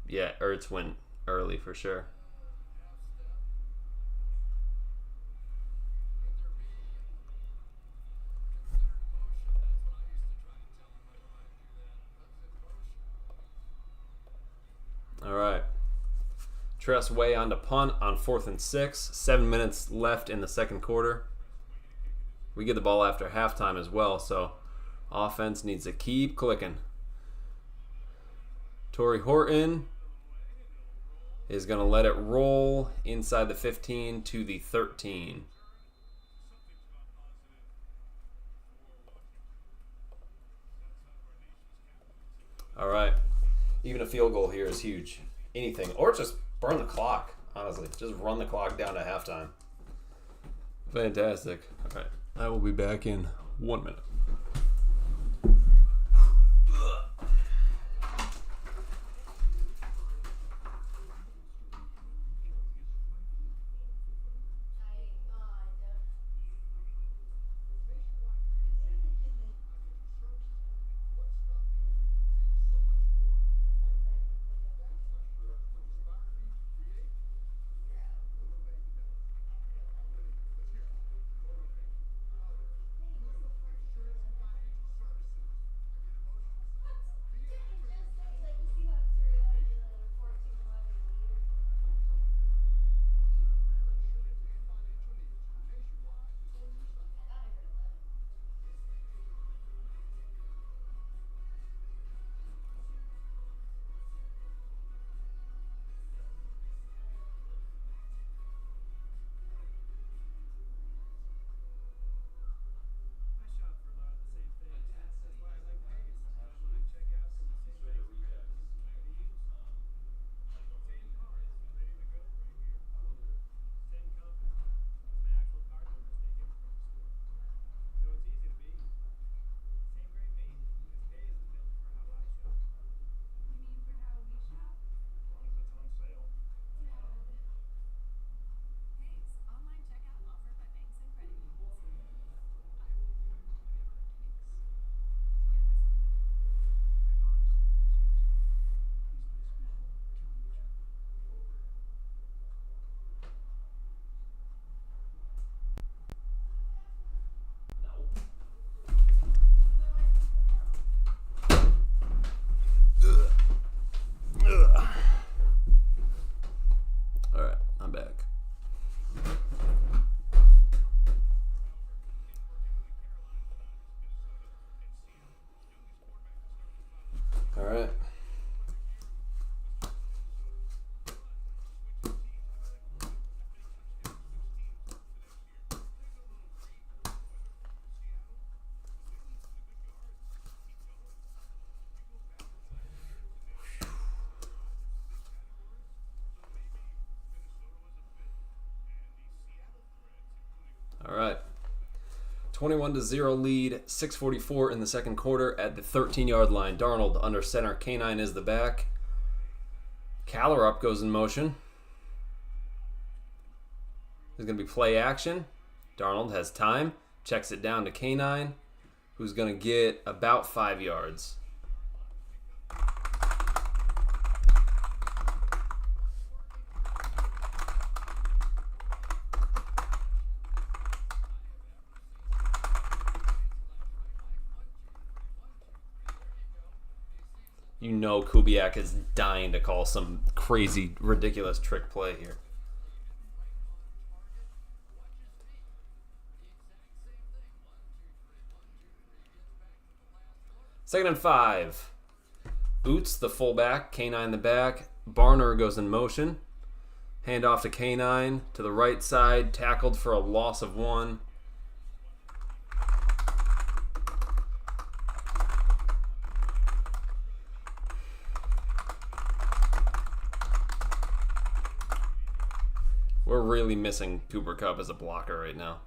[SPEAKER 1] Yeah, Ertz went early for sure. All right. Tress Way on to punt on 4th and 6. 7 minutes left in the second quarter. We get the ball after halftime as well, so offense needs to keep clicking. Torrey Horton is going to let it roll inside the 15 to the 13. All right. Even a field goal here is huge. Anything. Or just burn the clock, honestly. Just run the clock down to halftime. Fantastic. All right. I will be back in 1 minute. 21-0 lead, 6:44 in the second quarter at the 13-yard line. Darnold under center. K9 is the back. Callerup goes in motion. There's going to be play action. Darnold has time. Checks it down to K9, who's going to get about 5 yards. You know Kubiak is dying to call some crazy, ridiculous trick play here. Second and 5. Boots, the fullback. K9 the back. Barner goes in motion. Hand off to K9 to the right side. Tackled for a loss of 1. We're really missing Cooper Kupp as a blocker right now.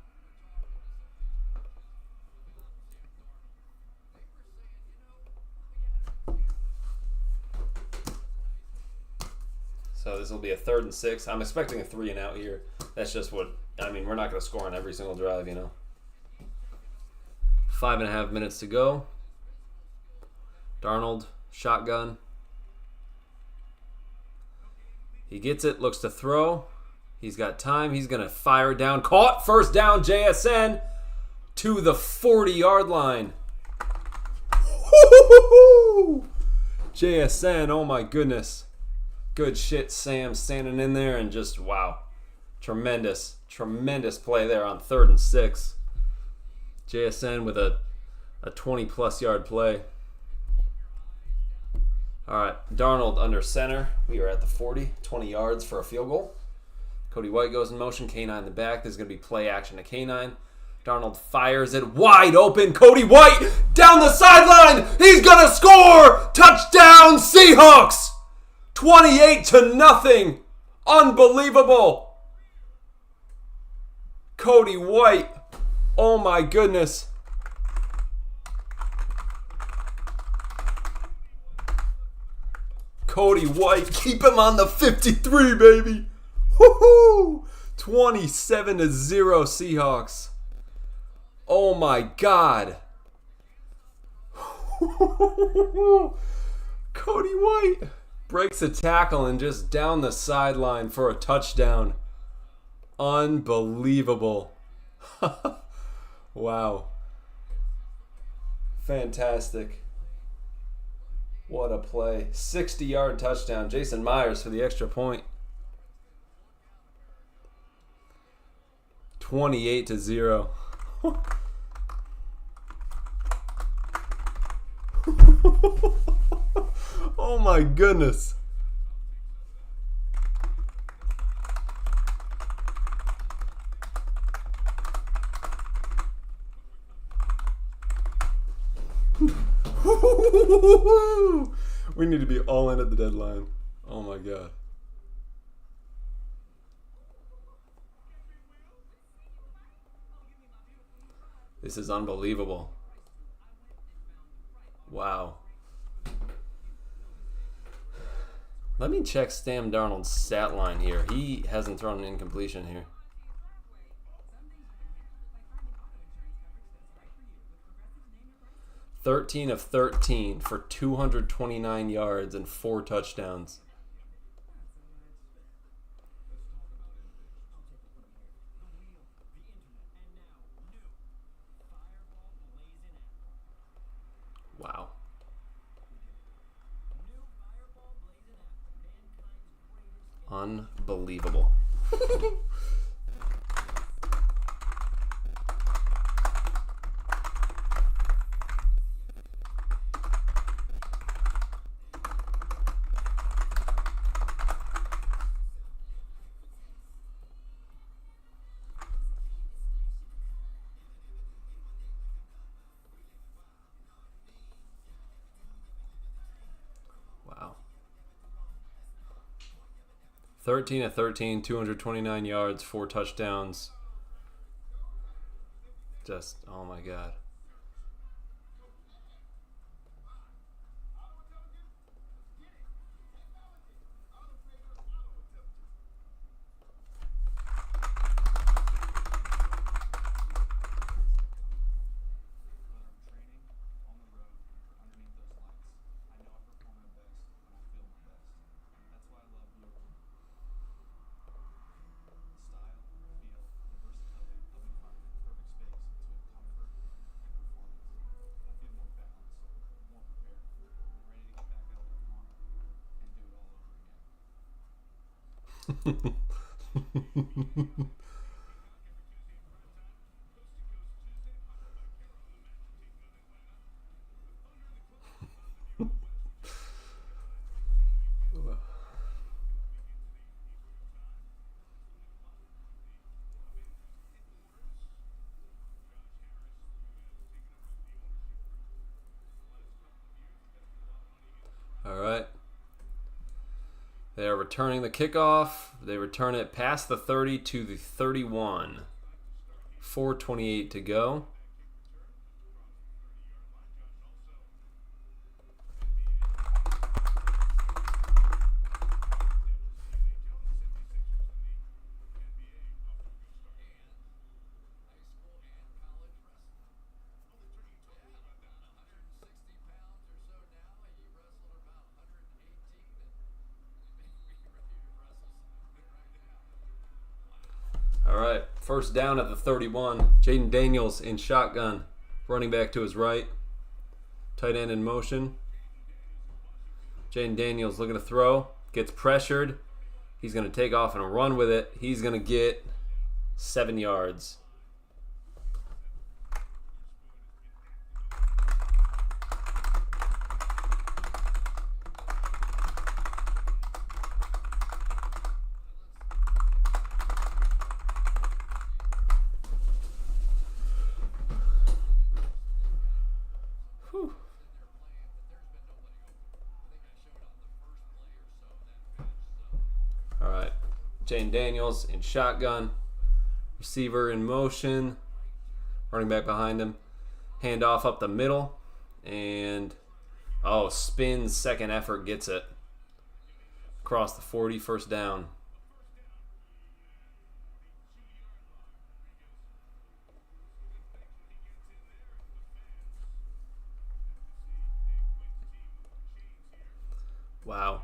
[SPEAKER 1] So this will be a 3rd and 6. I'm expecting a 3 and out here. That's just what, I mean, we're not going to score on every single drive, you know. 5.5 minutes to go. Darnold, shotgun. He gets it, looks to throw. He's got time. He's going to fire down. Caught. First down, JSN to the 40-yard line. JSN, oh my goodness. Good shit, Sam, standing in there and just, wow. Tremendous, tremendous play there on 3rd and 6. JSN with a 20-plus yard play. All right, Darnold under center. We are at the 40, 20 yards for a field goal. Cody White goes in motion. K9 in the back. There's going to be play action to K9. Darnold fires it wide open. Cody White down the sideline. He's going to score. Touchdown Seahawks. 28-0. Unbelievable. Cody White. Oh my goodness. Cody White. Keep him on the 53, baby. Woohoo! 27-0 Seahawks. Oh my God. Cody White breaks a tackle and just down the sideline for a touchdown. Unbelievable. Wow. Fantastic. What a play. 60-yard touchdown. Jason Myers for the extra point. 28-0. Oh my goodness. We need to be all in at the deadline. Oh my God. This is unbelievable. Wow. Let me check Sam Darnold's stat line here. He hasn't thrown an incompletion here. "13 of 13 for 229 yards and 4 touchdowns. Wow. Unbelievable. Wow. 13 of 13, 229 yards, 4 touchdowns. Just, oh my God. All right. They are returning the kickoff. They return it past the 30 to the 31. 4:28 to go. All right, first down at the 31. Jaden Daniels in shotgun. Running back to his right. Tight end in motion. Jaden Daniels looking to throw. Gets pressured. He's going to take off and run with it. He's going to get 7 yards. All right, Jaden Daniels in shotgun. Receiver in motion. Running back behind him. Handoff up the middle. And, spins, second effort, gets it. Across the 40, first down. Wow.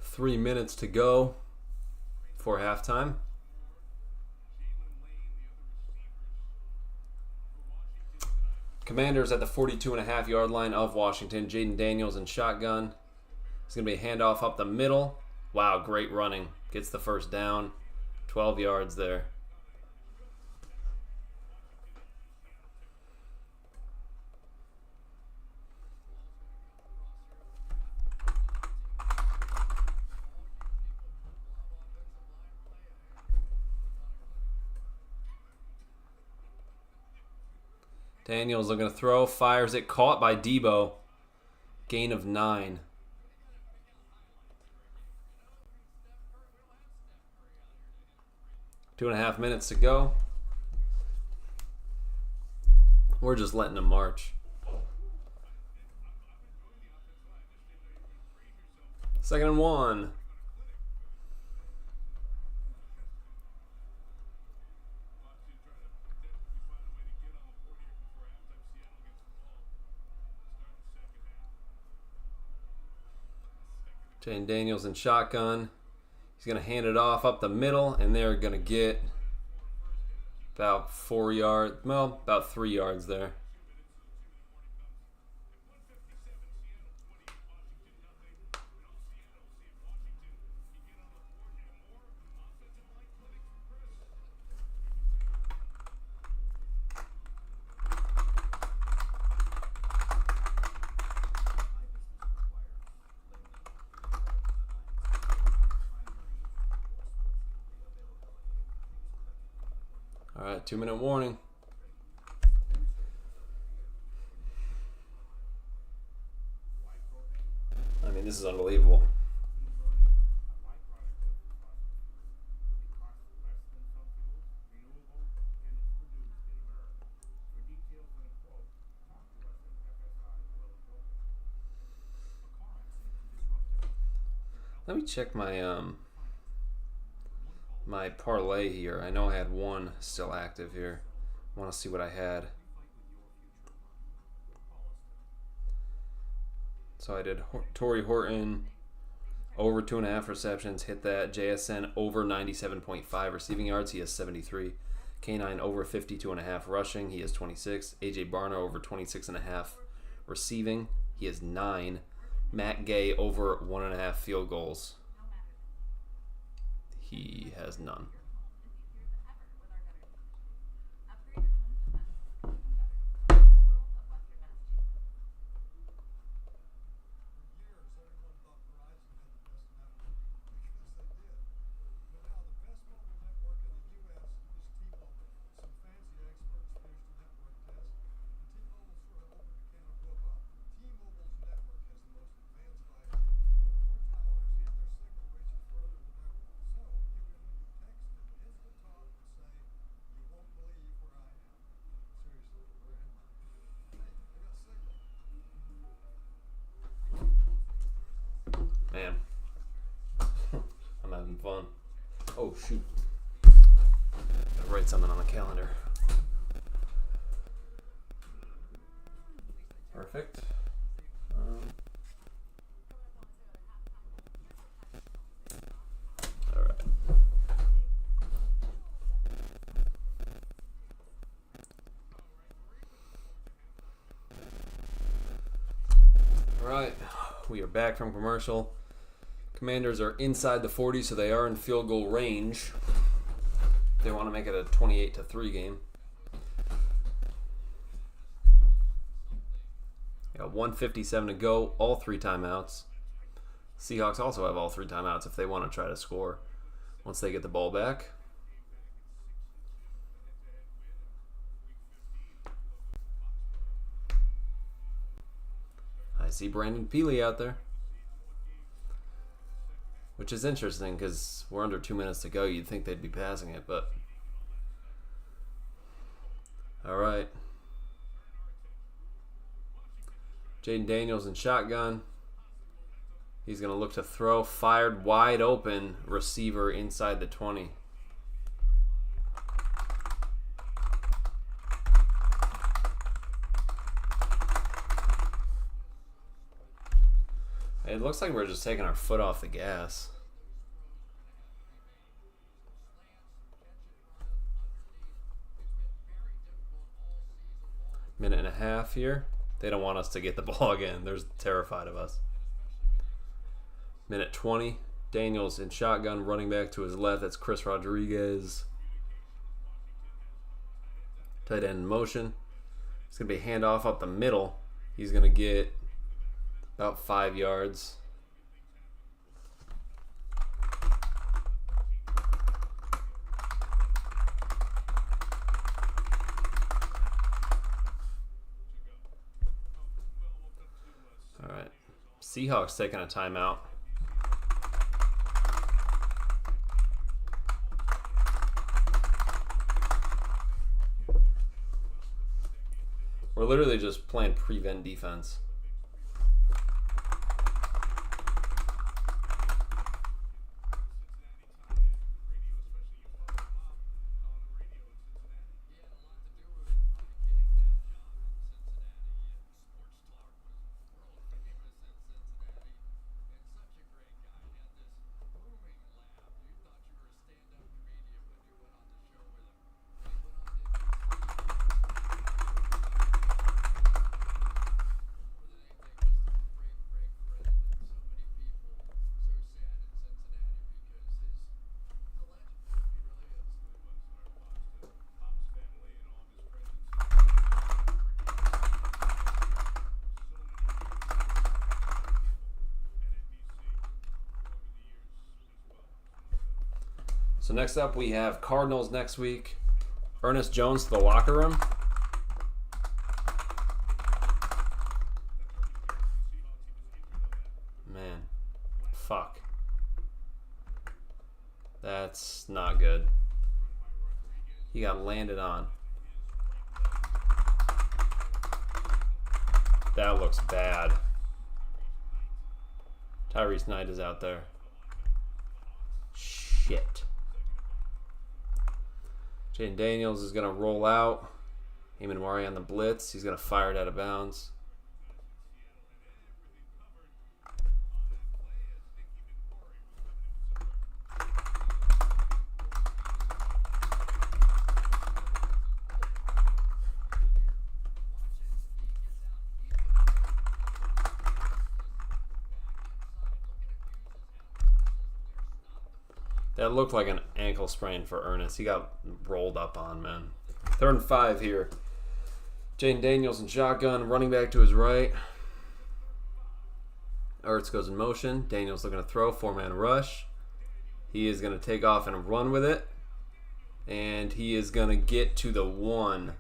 [SPEAKER 1] Three minutes to go for halftime. Commanders at the 42.5-yard line of Washington. Jaden Daniels in shotgun. It's going to be a handoff up the middle. Wow, great running. Gets the first down. 12 yards there. Daniels looking to throw, fires it, caught by Debo. Gain of 9. Two and a half minutes to go. We're just letting them march. Second and 1. Jaden Daniels in shotgun. He's going to hand it off up the middle, and they're going to get about 4 yards. Well, about 3 yards there. All right, 2-minute warning. I mean, this is unbelievable. Let me check my parlay here. I know I had one still active here. I want to see what I had. So I did Torrey Horton over 2.5 receptions, hit that. JSN over 97.5 receiving yards. He has 73. K9 over 52.5 rushing. He has 26. AJ Barner over 26.5 receiving. He has 9. Matt Gay over 1.5 field goals. He has none. Man, I'm having fun. Oh, shoot. Gotta write something on the calendar. Perfect. All right. All right. We are back from commercial. Commanders are inside the 40, so they are in field goal range. They want to make it a 28-3 game. Got 1:57 to go, all 3 timeouts. Seahawks also have all 3 timeouts if they want to try to score once they get the ball back. I see Brandon Peely out there. Which is interesting because we're under 2 minutes to go. You'd think they'd be passing it, but... All right. Jaden Daniels in shotgun. He's going to look to throw. Fired wide open. Receiver inside the 20. It looks like we're just taking our foot off the gas. Minute and a half here. They don't want us to get the ball again. They're terrified of us. Minute 20. Daniels in shotgun, running back to his left. That's Chris Rodriguez. Tight end in motion. It's going to be a handoff up the middle. He's going to get about 5 yards. All right. Seahawks taking a timeout. We're literally just playing prevent defense. So next up we have Cardinals next week. Ernest Jones to the locker room. Man, fuck. That's not good. He got landed on. That looks bad. Tyrese Knight is out there. shit. Jaden Daniels is going to roll out. Heyman Mari on the blitz. He's going to fire it out of bounds. That looked like an ankle sprain for Ernest. He got rolled up on, man. 3rd and 5 here. Jaden Daniels in shotgun, running back to his right. Ertz goes in motion. Daniels looking to throw, 4-man rush. He is going to take off and run with it. And he is going to get to the 1.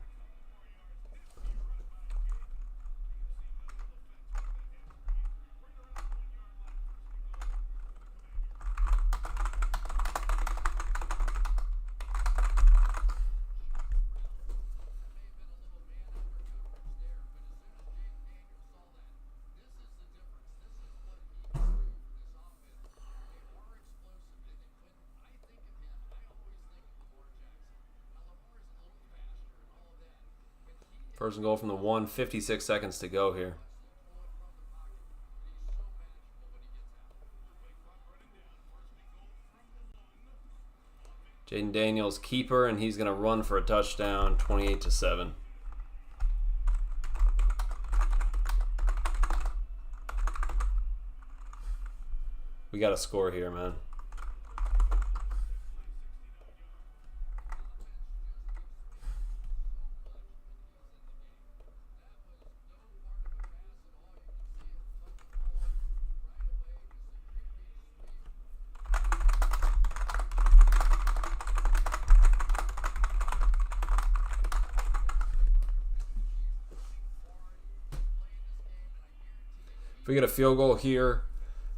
[SPEAKER 1] First and goal from the 1, 56 seconds to go here. Jaden Daniels keeper, and he's going to run for a touchdown, 28-7. We got to score here, man. If we get a field goal here,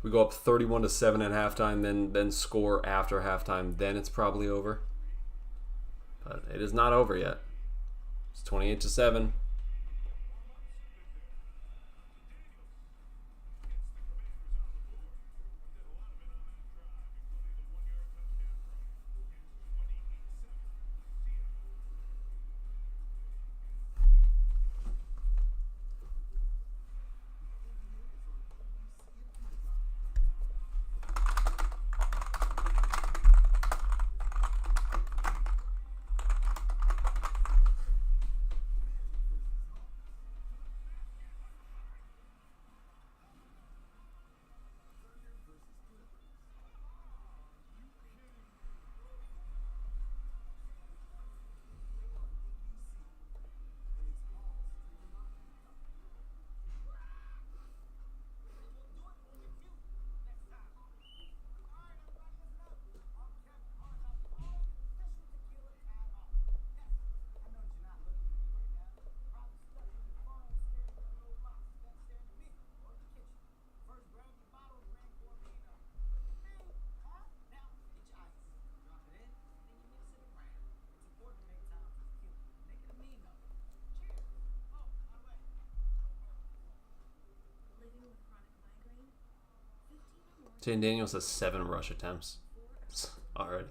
[SPEAKER 1] we go up 31-7 at halftime, then score after halftime, then it's probably over. But it is not over yet. It's 28-7. Jaden Daniels has 7 rush attempts already.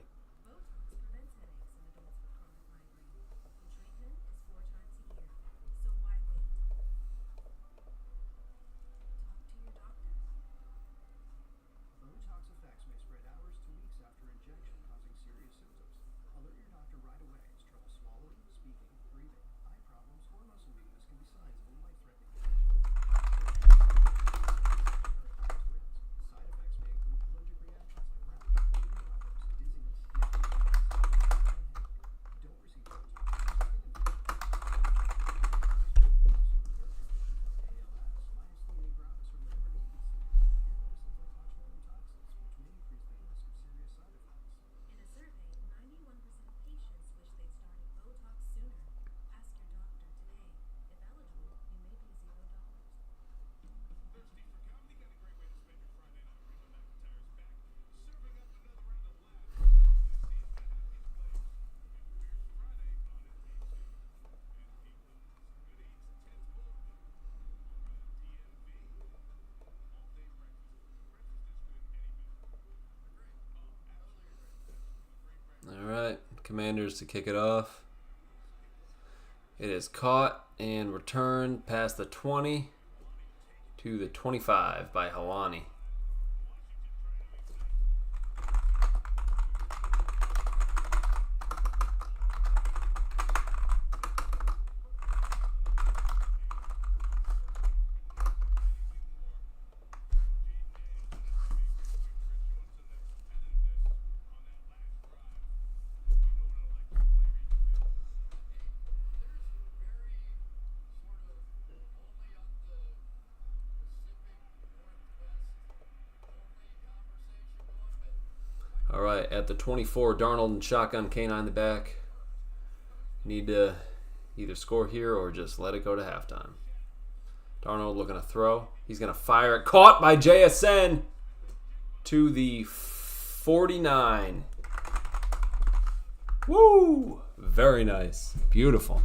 [SPEAKER 1] Commanders to kick it off. It is caught and returned past the 20 to the 25 by Helani. All right, at the 24, Darnold and shotgun K9 in the back. Need to either score here or just let it go to halftime. Darnold looking to throw. He's going to fire it. Caught by JSN to the 49. Woo! Very nice. Beautiful.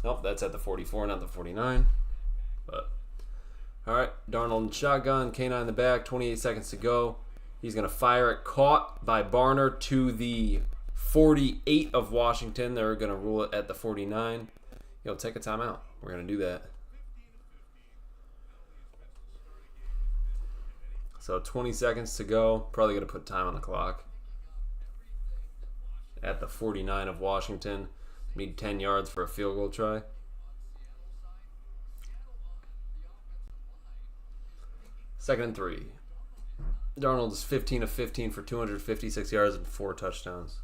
[SPEAKER 1] Nope, that's at the 44, not the 49. But all right, Darnold and shotgun, K9 in the back, 28 seconds to go. He's going to fire it. Caught by Barner to the 48 of Washington. They're going to rule it at the 49. Yo, take a timeout. We're going to do that. So 20 seconds to go. Probably going to put time on the clock. At the 49 of Washington. Need 10 yards for a field goal try. Second and 3. Darnold is 15 of 15 for 256 yards and 4 touchdowns.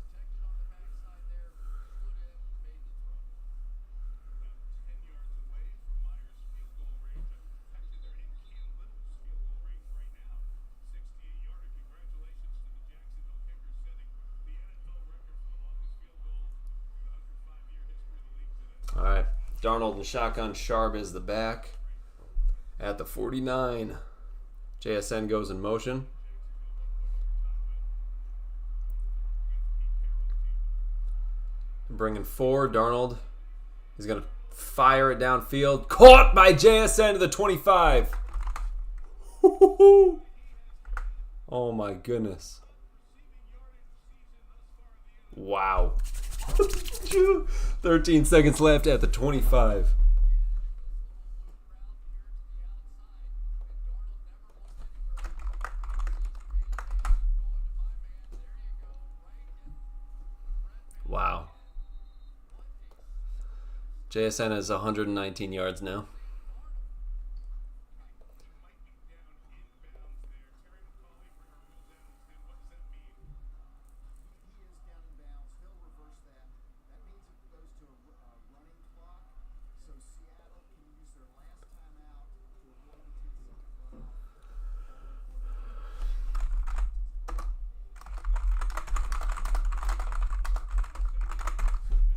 [SPEAKER 1] All right, Darnold and shotgun. Sharp is the back. At the 49. JSN goes in motion. Bringing 4. Darnold is going to fire it downfield. Caught by JSN to the 25. Oh my goodness. Wow. 13 seconds left at the 25. Wow. JSN has 119 yards now.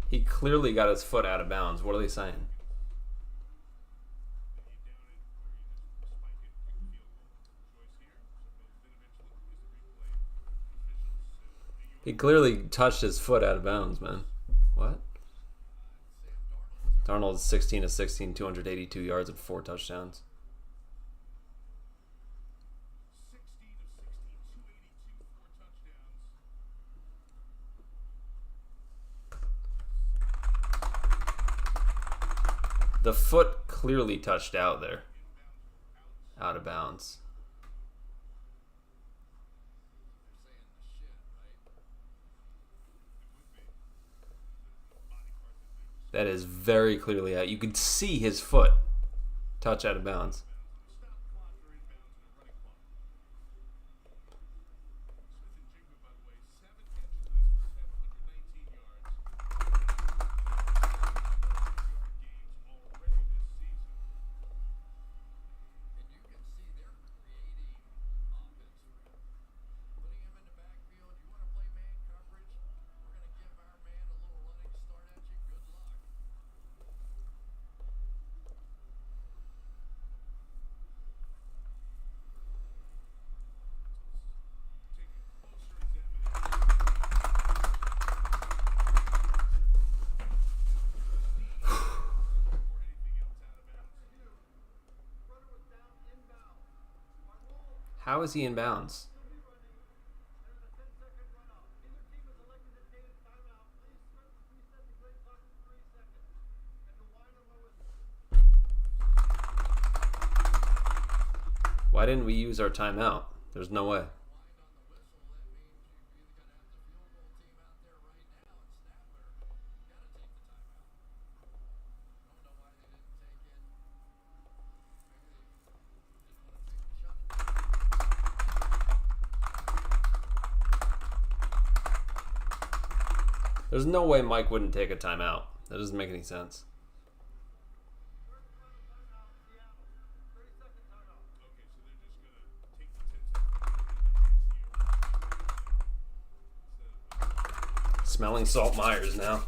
[SPEAKER 1] He clearly got his foot out of bounds. What are they saying? He clearly touched his foot out of bounds, man. What? Darnold is 16 of 16, 282 yards and 4 touchdowns. The foot clearly touched out there. Out of bounds. That is very clearly out. You could see his foot touch out of bounds. How is he in bounds? Why didn't we use our timeout? There's no way. There's no way Mike wouldn't take a timeout. That doesn't make any sense. Smelling salt Myers now.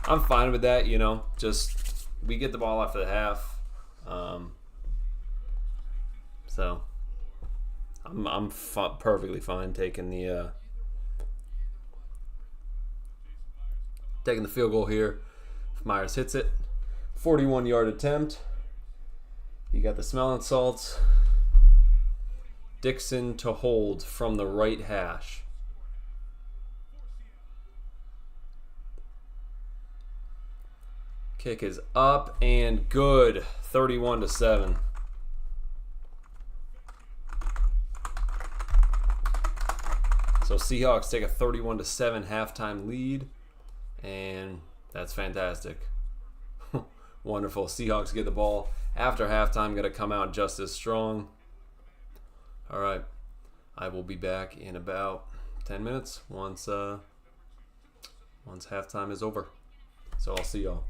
[SPEAKER 1] I'm fine with that, you know. Just we get the ball after the half, so I'm perfectly fine taking the field goal here. If Myers hits it, 41-yard attempt. You got the smelling salts. Dixon to hold from the right hash. Kick is up and good. 31-7. So Seahawks take a 31-7 halftime lead, and that's fantastic. Wonderful. Seahawks get the ball after halftime. Got to come out just as strong. All right. I will be back in about 10 minutes once halftime is over. So I'll see y'all.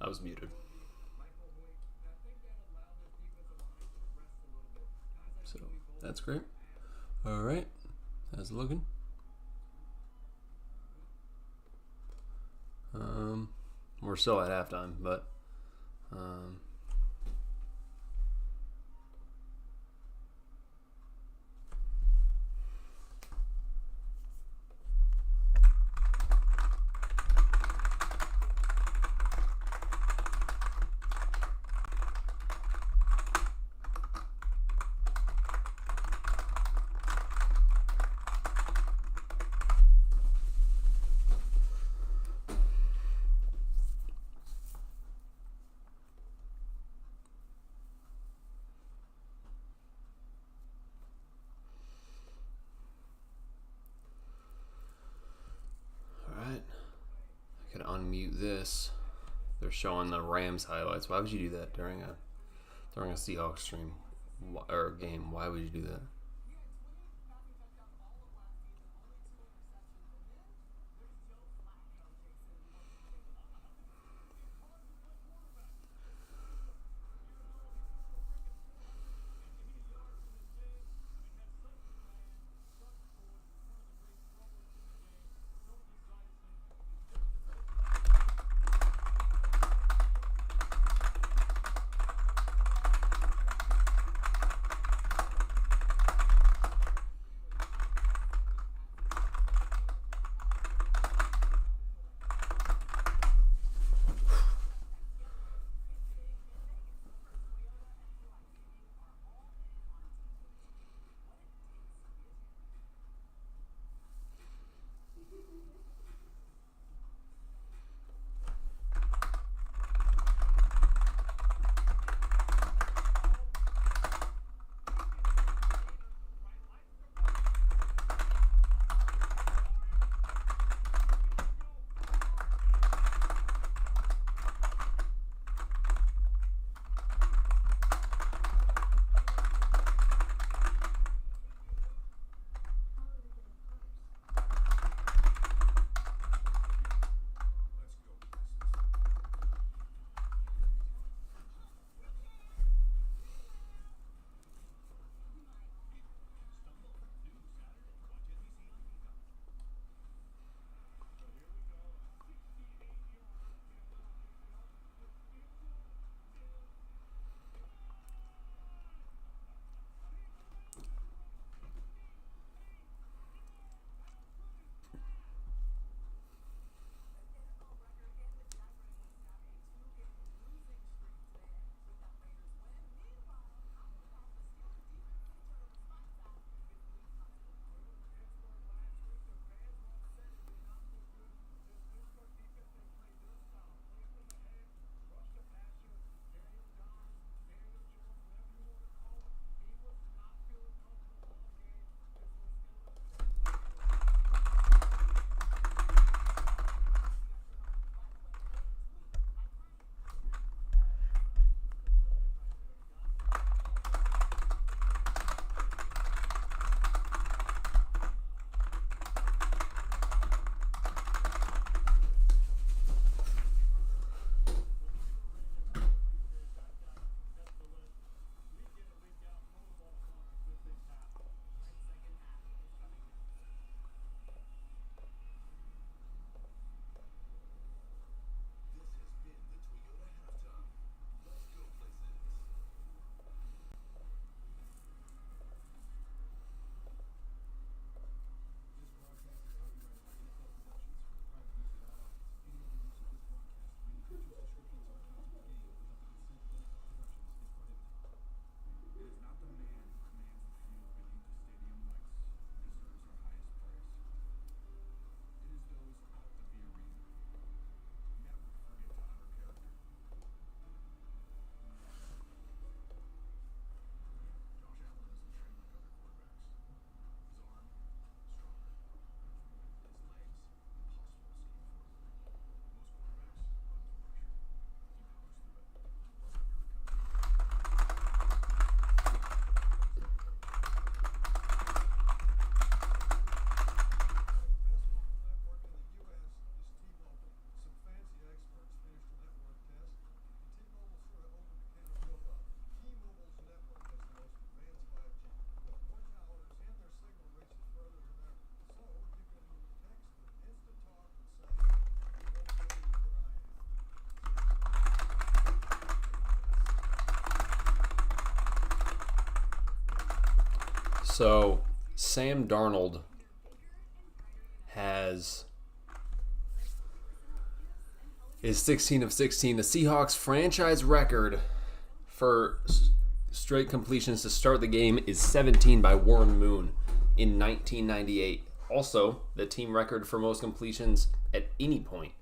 [SPEAKER 1] I was muted. So that's great. All right, how's it looking? We're still at halftime, but I could unmute this. They're showing the Rams highlights. Why would you do that during a Seahawks stream or game? Why would you do that? So Sam Darnold is 16 of 16. The Seahawks franchise record for straight completions to start the game is 17 by Warren Moon in 1998. Also, the team record for most completions at any point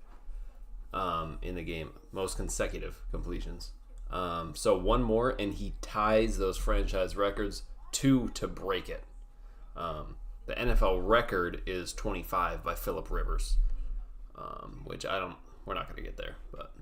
[SPEAKER 1] in the game, most consecutive completions. So one more, and he ties those franchise records, 2 to break it. The NFL record is 25 by Phillip Rivers, which we're not going to get there, but.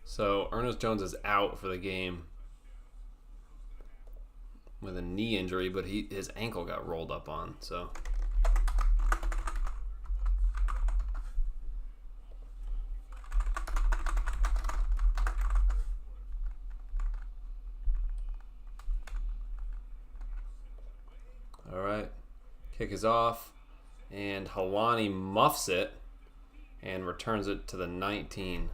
[SPEAKER 1] So Ernest Jones is out for the game with a knee injury, but his ankle got rolled up on. So all right, kick is off, and Helwani muffs it and returns it to the 19.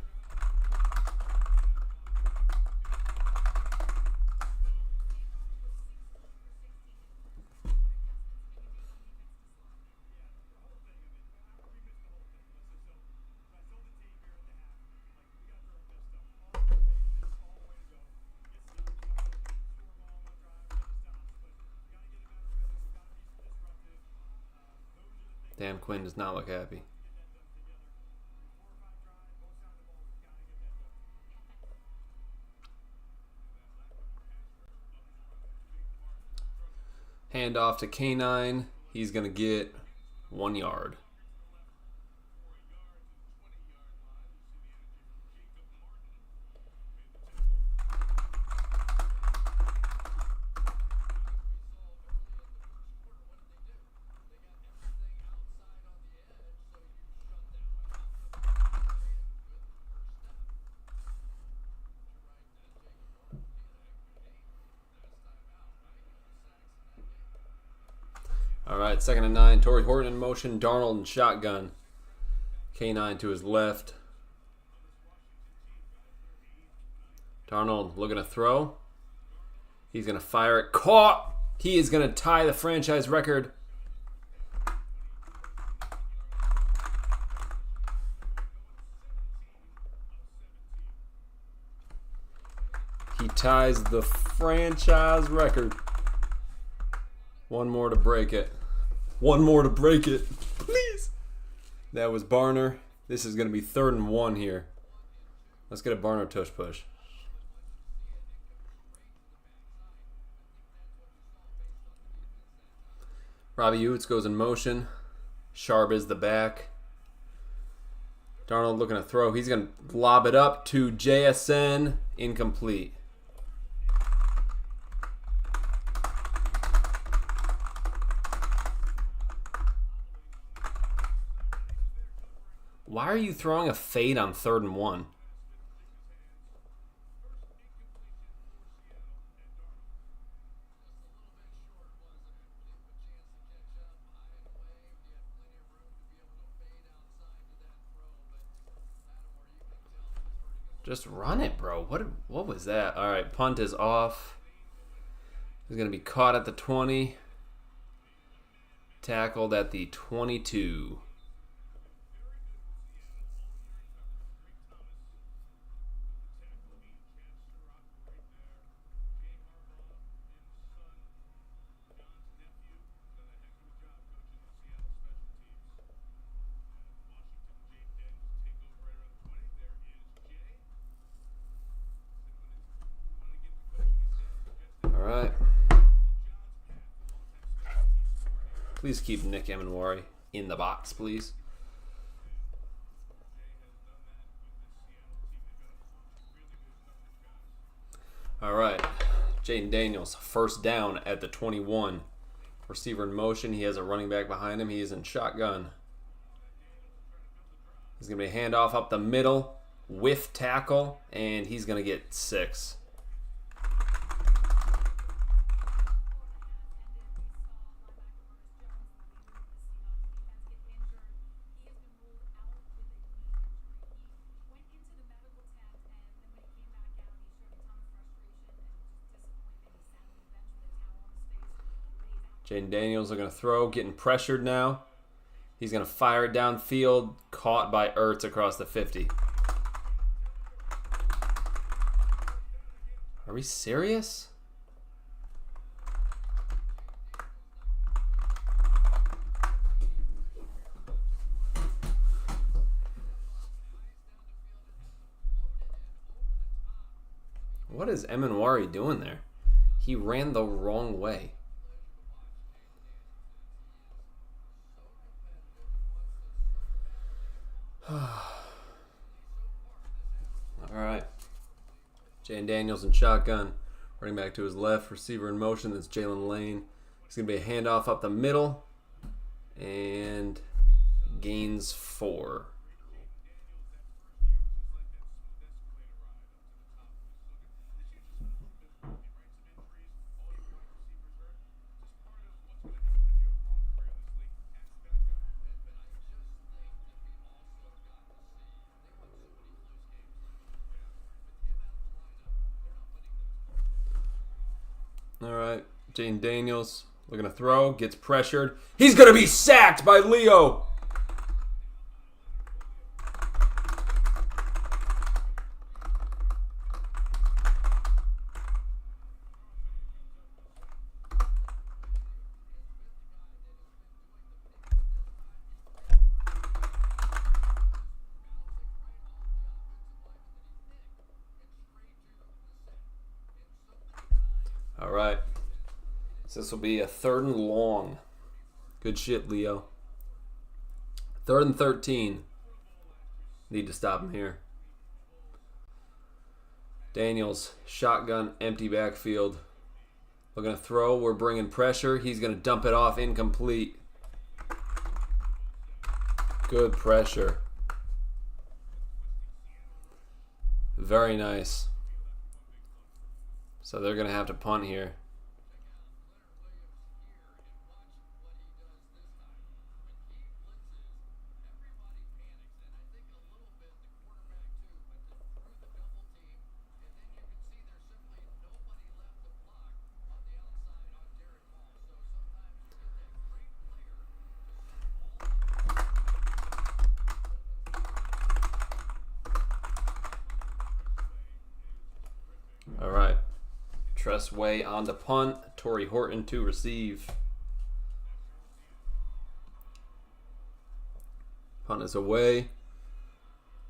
[SPEAKER 1] Dan Quinn does not look happy. Hand off to K9. He's going to get 1 yard. All right, 2nd and 9. Torrey Horton in motion. Darnold in shotgun. K9 to his left. Darnold looking to throw. He's going to fire it. Caught! He is going to tie the franchise record. He ties the franchise record. One more to break it. One more to break it. Please. That was Barner. This is going to be 3rd and 1 here. Let's get a Barner tush push. Robbie Ewitz goes in motion. Sharp is the back. Darnold looking to throw. He's going to lob it up to JSN. Incomplete. Why are you throwing a fade on 3rd and 1? Just run it, bro. What was that? All right, punt is off. He's going to be caught at the 20. Tackled at the 22. All right. Please keep Nick Emenwari in the box, please. All right. Jaden Daniels, first down at the 21. Receiver in motion. He has a running back behind him. He is in shotgun. He's going to be a handoff up the middle, whiff tackle, and he's going to get 6. Jaden Daniels are going to throw, getting pressured now. He's going to fire it downfield, caught by Ertz across the 50. Are we serious? What is Emenwari doing there? He ran the wrong way. Alright. Jaden Daniels in shotgun. Running back to his left. Receiver in motion. That's Jalen Lane. It's going to be a handoff up the middle. And gains 4. All right, Jaden Daniels looking to throw, gets pressured. He's going to be sacked by Leo. All right. So this will be a 3rd and long. Good shit, Leo. 3rd and 13. Need to stop him here. Daniels, shotgun, empty backfield. We're going to throw. We're bringing pressure. He's going to dump it off, incomplete. Good pressure. Very nice. So they're going to have to punt here. All right. Tress Way on the punt. Torrey Horton to receive. Punt is away.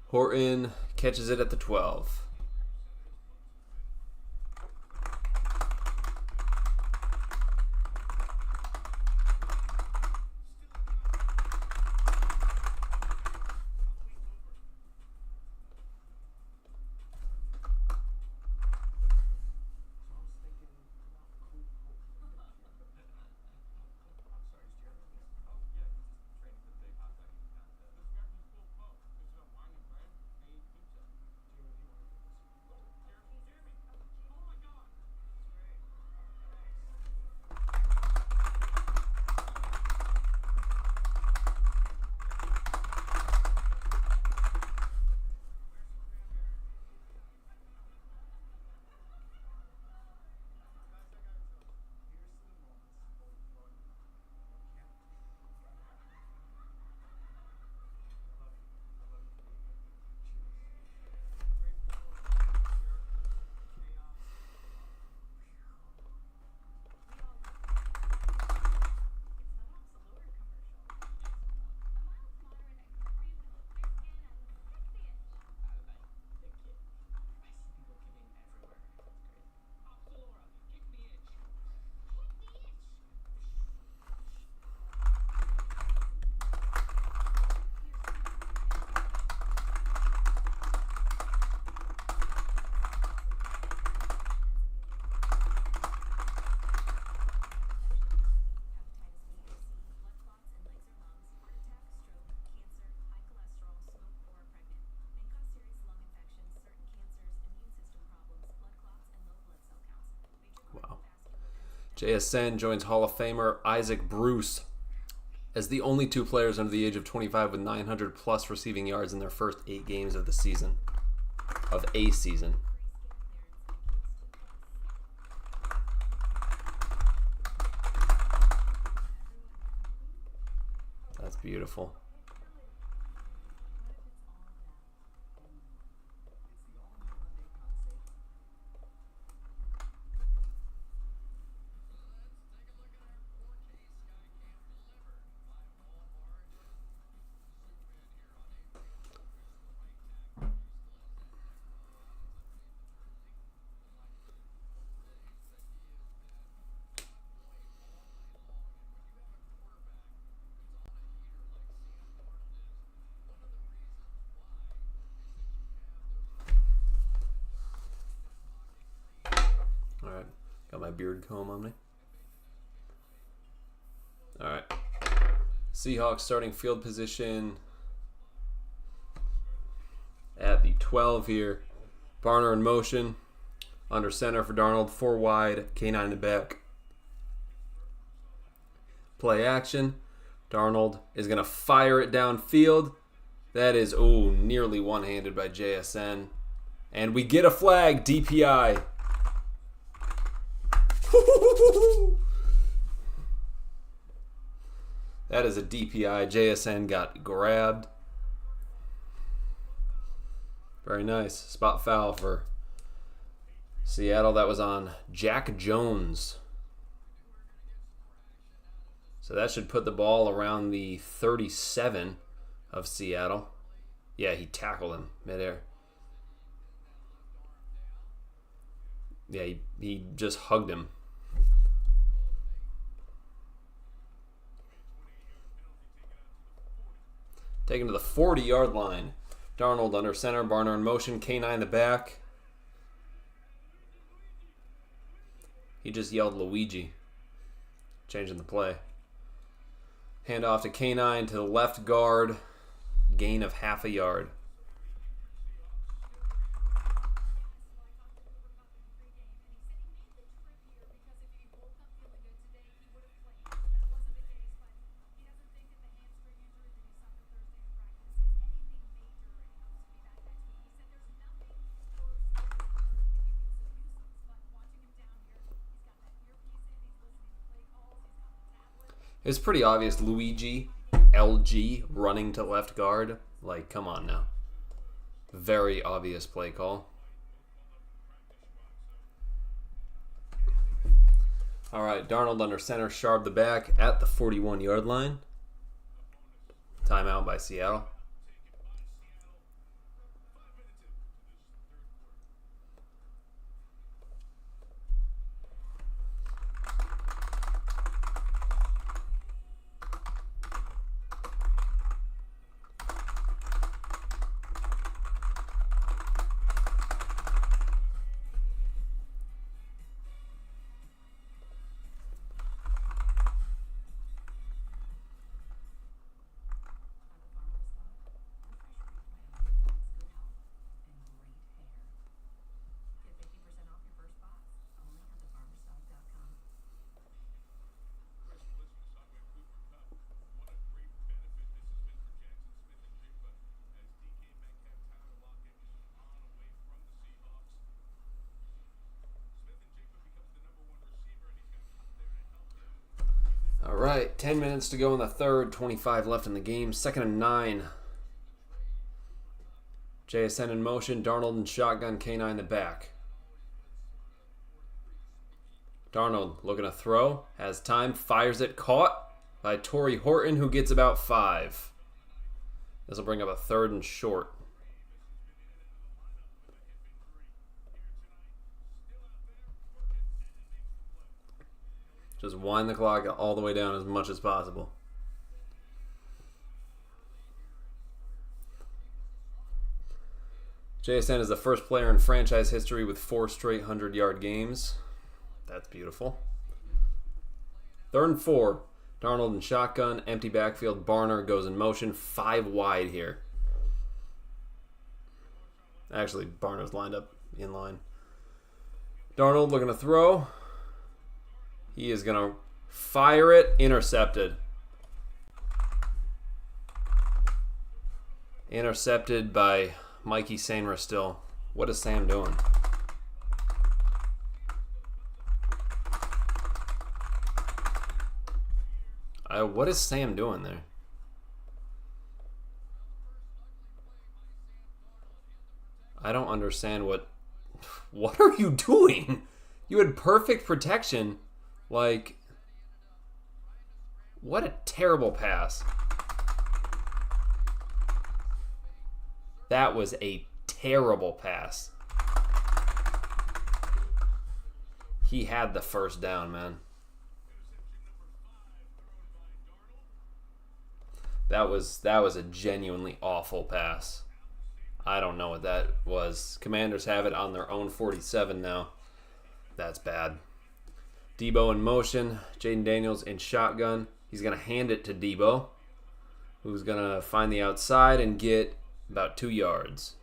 [SPEAKER 1] Horton catches it at the 12. JSN joins Hall of Famer Isaac Bruce as the only two players under the age of 25 with 900 plus receiving yards in their first 8 games of the season. Of a season. That's beautiful. Alright, got my beard comb on me. Alright. Seahawks starting field position at the 12 here. Barner in motion. Under center for Darnold. 4 wide. K9 in the back. Play action. Darnold is going to fire it downfield. That is, nearly one-handed by JSN. And we get a flag. DPI. That is a DPI. JSN got grabbed. Very nice. Spot foul for Seattle. That was on Jack Jones. So that should put the ball around the 37 of Seattle. Yeah, he tackled him midair. Yeah, he just hugged him. Taken to the 40-yard line. Darnold under center. Barner in motion. K9 in the back. He just yelled Luigi. Changing the play. Hand off to K9 to the left guard. Gain of half a yard. It's pretty obvious Luigi, LG, running to left guard. Like, come on now. Very obvious play call. All right, Darnold under center, Sharp the back at the 41-yard line. Timeout by Seattle. All right, 10 minutes to go in the third, 25 left in the game. 2nd and 9. JSN in motion, Darnold in shotgun, K9 in the back. Darnold looking to throw, has time, fires it, caught by Torrey Horton, who gets about 5. This will bring up a 3rd and short. Just wind the clock all the way down as much as possible. JSN is the first player in franchise history with 4 straight 100-yard games. That's beautiful. 3rd and 4. Darnold in shotgun, empty backfield. Barner goes in motion, 5 wide here. Actually, Barner's lined up in line. Darnold looking to throw. He is going to fire it. Intercepted. Intercepted by Mikey Sainra still. What is Sam doing? What is Sam doing there? I don't understand what are you doing? You had perfect protection. Like, what a terrible pass. That was a terrible pass. He had the first down, man. That was a genuinely awful pass. I don't know what that was. Commanders have it on their own 47 now. That's bad. Debo in motion. Jaden Daniels in shotgun. He's going to hand it to Debo, who's going to find the outside and get about 2 yards.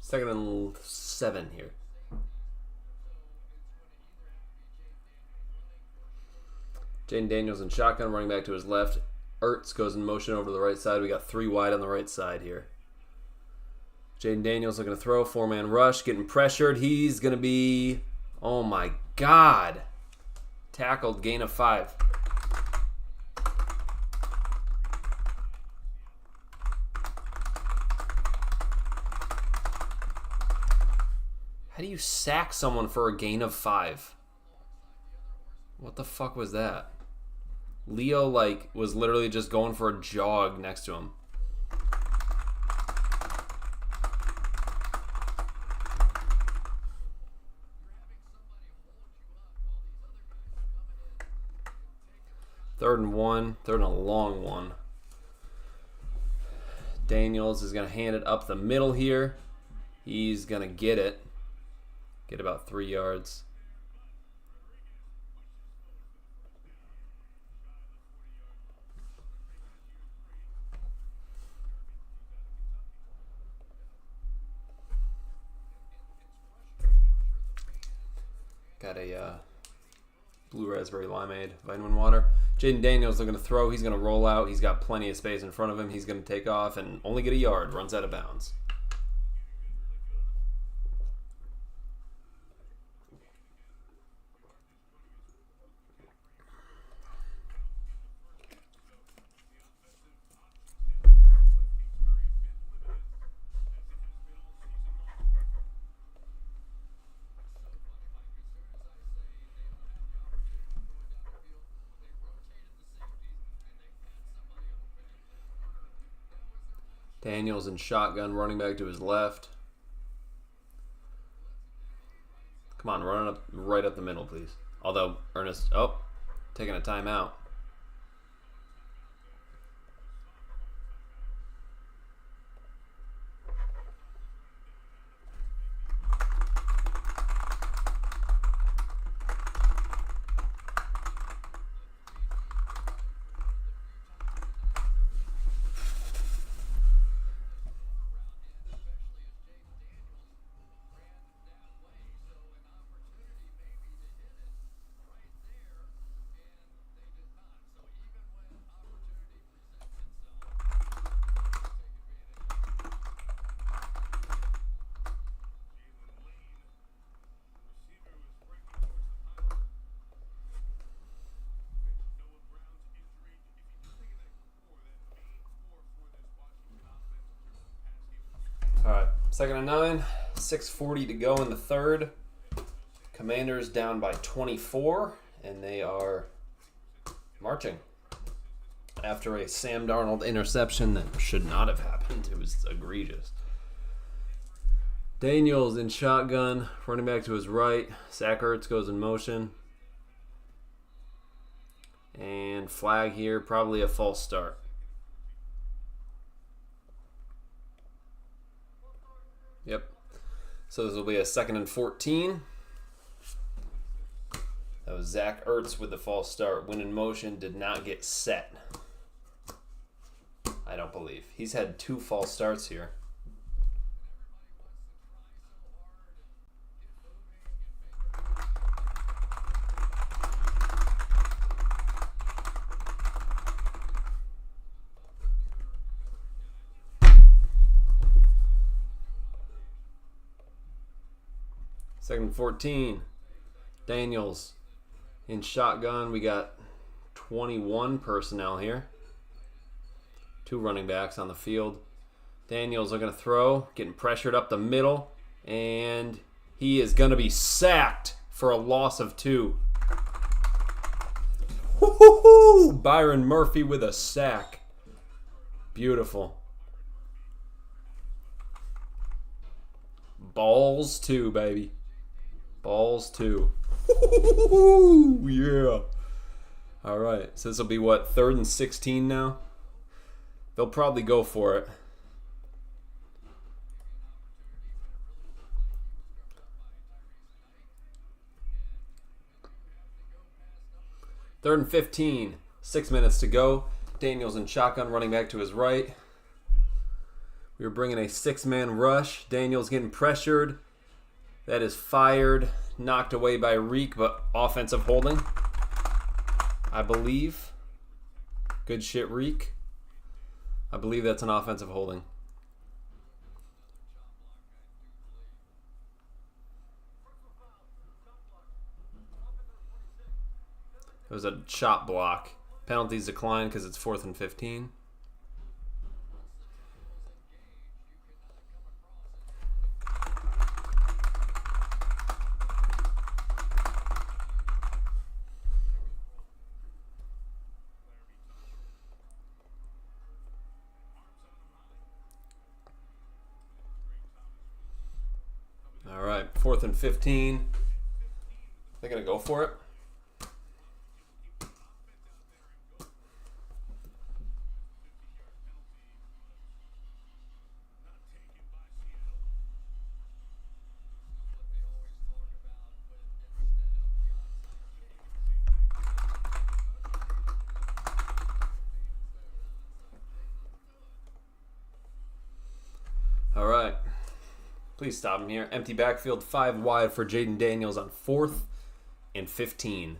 [SPEAKER 1] Second and 7 here. Jaden Daniels in shotgun, running back to his left. Ertz goes in motion over to the right side. We got 3 wide on the right side here. Jaden Daniels looking to throw. 4-man rush, getting pressured. He's going to be, oh my God, tackled, gain of 5. How do you sack someone for a gain of 5? What the fuck was that? Leo, was literally just going for a jog next to him. Third and 1. Third and a long one. Daniels is going to hand it up the middle here. He's going to get it. Get about 3 yards. Got a blue raspberry limeade vitamin water. Jaden Daniels looking to throw. He's going to roll out. He's got plenty of space in front of him. He's going to take off and only get a yard. Runs out of bounds. Daniels in shotgun, running back to his left. Come on, run up right up the middle, please. Although Ernest, taking a timeout. Second and 9, 6:40 to go in the third. Commanders down by 24, and they are marching after a Sam Darnold interception that should not have happened. It was egregious. Daniels in shotgun, running back to his right. Zach Ertz goes in motion. And flag here, probably a false start. Yep. So this will be a 2nd and 14. That was Zach Ertz with the false start. Win in motion, did not get set. I don't believe. He's had 2 false starts here. Second and 14. Daniels in shotgun. We got 21 personnel here. 2 running backs on the field. Daniels looking to throw, getting pressured up the middle, and he is going to be sacked for a loss of 2. Woo-hoo-hoo! Byron Murphy with a sack. Beautiful. Balls 2, baby. Balls 2. Yeah. All right. So this will be what, 3rd and 16 now? They'll probably go for it. Third and 15. 6 minutes to go. Daniels in shotgun, running back to his right. We are bringing a 6-man rush. Daniels getting pressured. That is fired. Knocked away by Reek, but offensive holding, I believe. Good shit, Reek. I believe that's an offensive holding. It was a chop block. Penalties decline because it's 4th and 15. All right, 4th and 15. They're going to go for it. All right. Please stop him here. Empty backfield, 5 wide for Jaden Daniels on 4th and 15.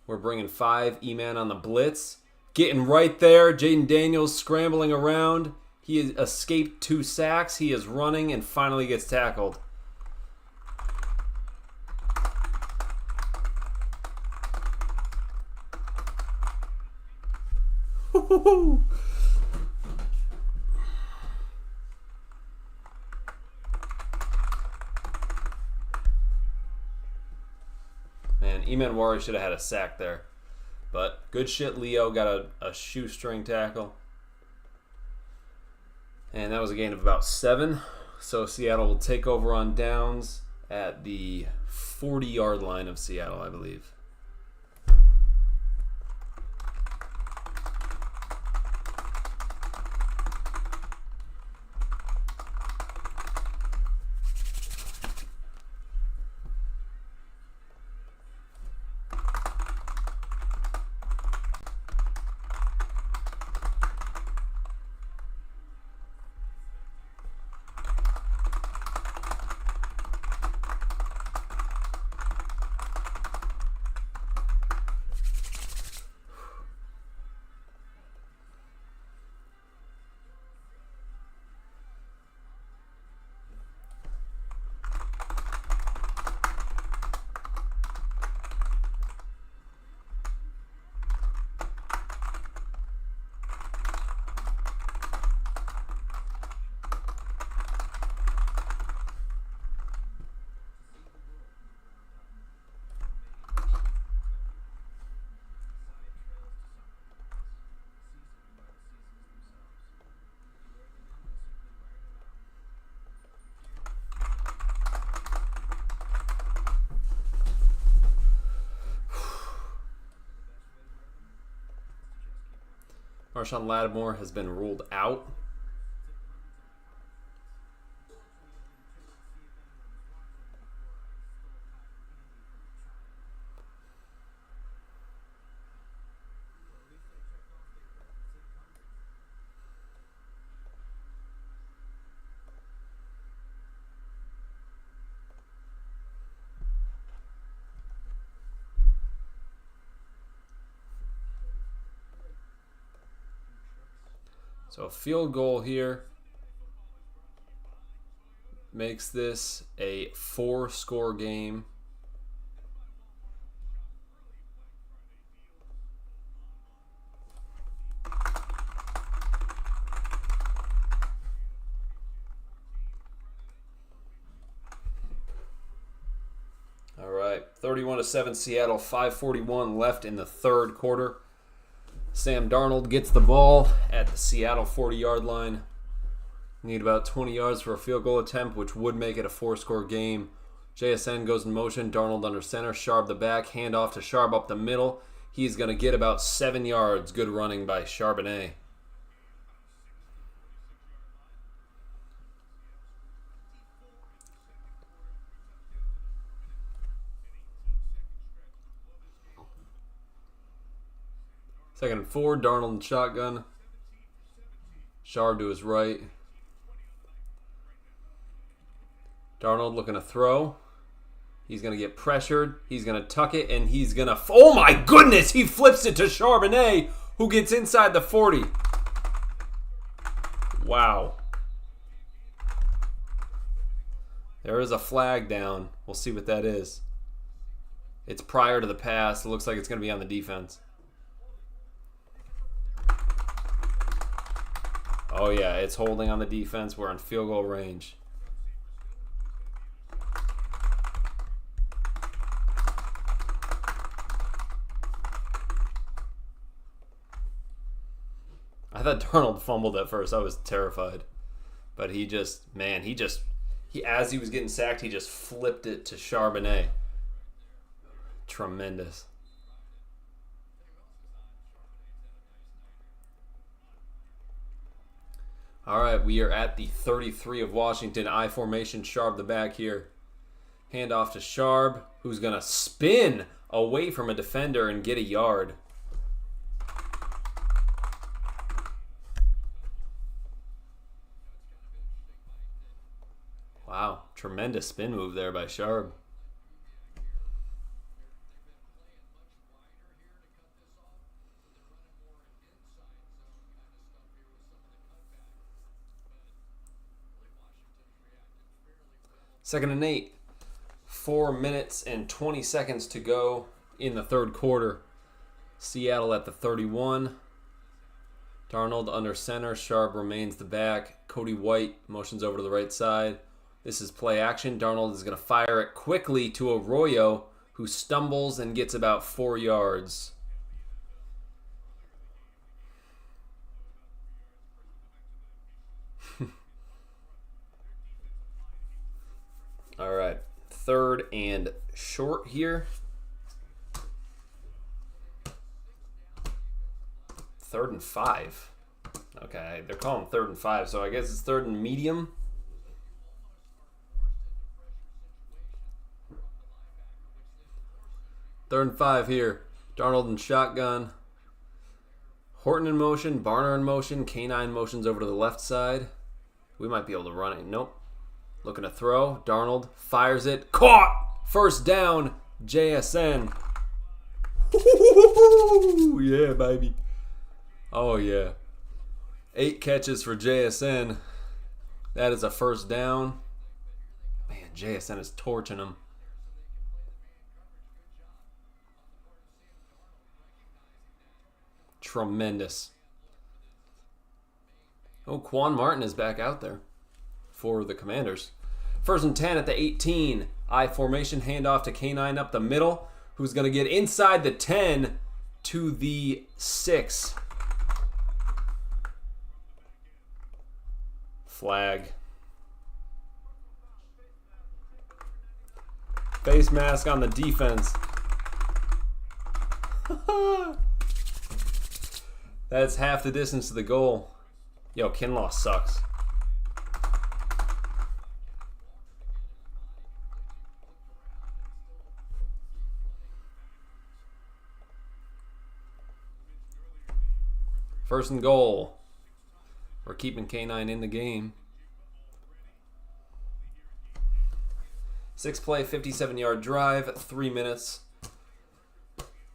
[SPEAKER 1] We're bringing 5 E-man on the blitz. Getting right there. Jaden Daniels scrambling around. He has escaped 2 sacks. He is running and finally gets tackled. Woo-hoo-hoo. Man, Eman Wari should have had a sack there. But good shit, Leo got a shoestring tackle. And that was a gain of about 7. So Seattle will take over on downs at the 40-yard line of Seattle, I believe. Marshawn Lattimore has been ruled out. So a field goal here makes this a 4-score game. All right, 31-7 Seattle, 5:41 left in the third quarter. Sam Darnold gets the ball at the Seattle 40-yard line. Need about 20 yards for a field goal attempt, which would make it a 4-score game. JSN goes in motion. Darnold under center. Sharp the back. Handoff to Sharp up the middle. He's going to get about 7 yards. Good running by Charbonnet. Second and 4, Darnold and shotgun. Sharp to his right. Darnold looking to throw. He's going to get pressured. He's going to tuck it, and he's going to... Oh, my goodness! He flips it to Charbonnet, who gets inside the 40. Wow. There is a flag down. We'll see what that is. It's prior to the pass. It looks like it's going to be on the defense. Oh, yeah, it's holding on the defense. We're on field goal range. I thought Darnold fumbled at first. I was terrified. But he just, man, as he was getting sacked, he just flipped it to Charbonnet. Tremendous. All right, we are at the 33 of Washington. I formation, Sharp the back here. Handoff to Sharp, who's going to spin away from a defender and get a yard. Wow, tremendous spin move there by Sharp. Second and 8. 4 minutes and 20 seconds to go in the third quarter. Seattle at the 31. Darnold under center. Sharp remains the back. Cody White motions over to the right side. This is play action. Darnold is going to fire it quickly to Arroyo, who stumbles and gets about 4 yards. All right, third and short here. Third and 5. Okay, they're calling third and 5, so I guess it's third and medium. Third and 5 here. Darnold in shotgun. Horton in motion, Barner in motion, K9 motions over to the left side. We might be able to run it. Nope. Looking to throw. Darnold fires it. Caught! First down, JSN. Yeah, baby. Oh, yeah. 8 catches for JSN. That is a first down. Man, JSN is torching him. Tremendous. Oh, Quan Martin is back out there for the Commanders. First and 10 at the 18. I formation, handoff to K9 up the middle, who's going to get inside the 10 to the 6. Flag. Face mask on the defense. That's half the distance to the goal. Yo, Kinlaw sucks. First and goal. We're keeping K9 in the game. 6-play, 57-yard drive. 3 minutes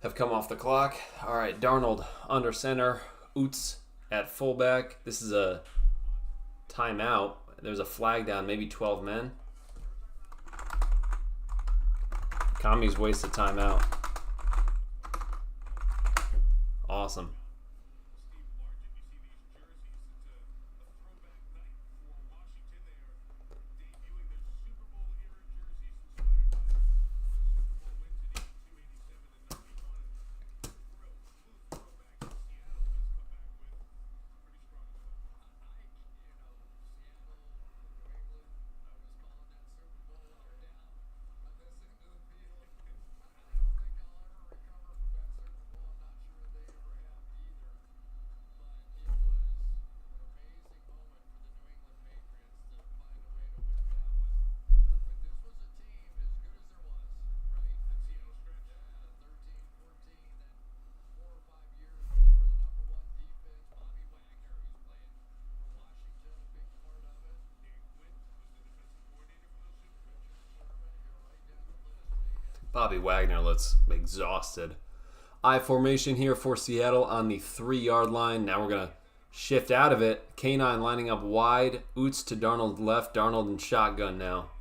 [SPEAKER 1] have come off the clock. All right, Darnold under center. Oots at fullback. This is a timeout. There's a flag down, maybe 12 men. Commies wasted timeout. Awesome. Bobby Wagner looks exhausted. I formation here for Seattle on the 3-yard line. Now we're going to shift out of it. K9 lining up wide. Oots to Darnold left. Darnold in shotgun now.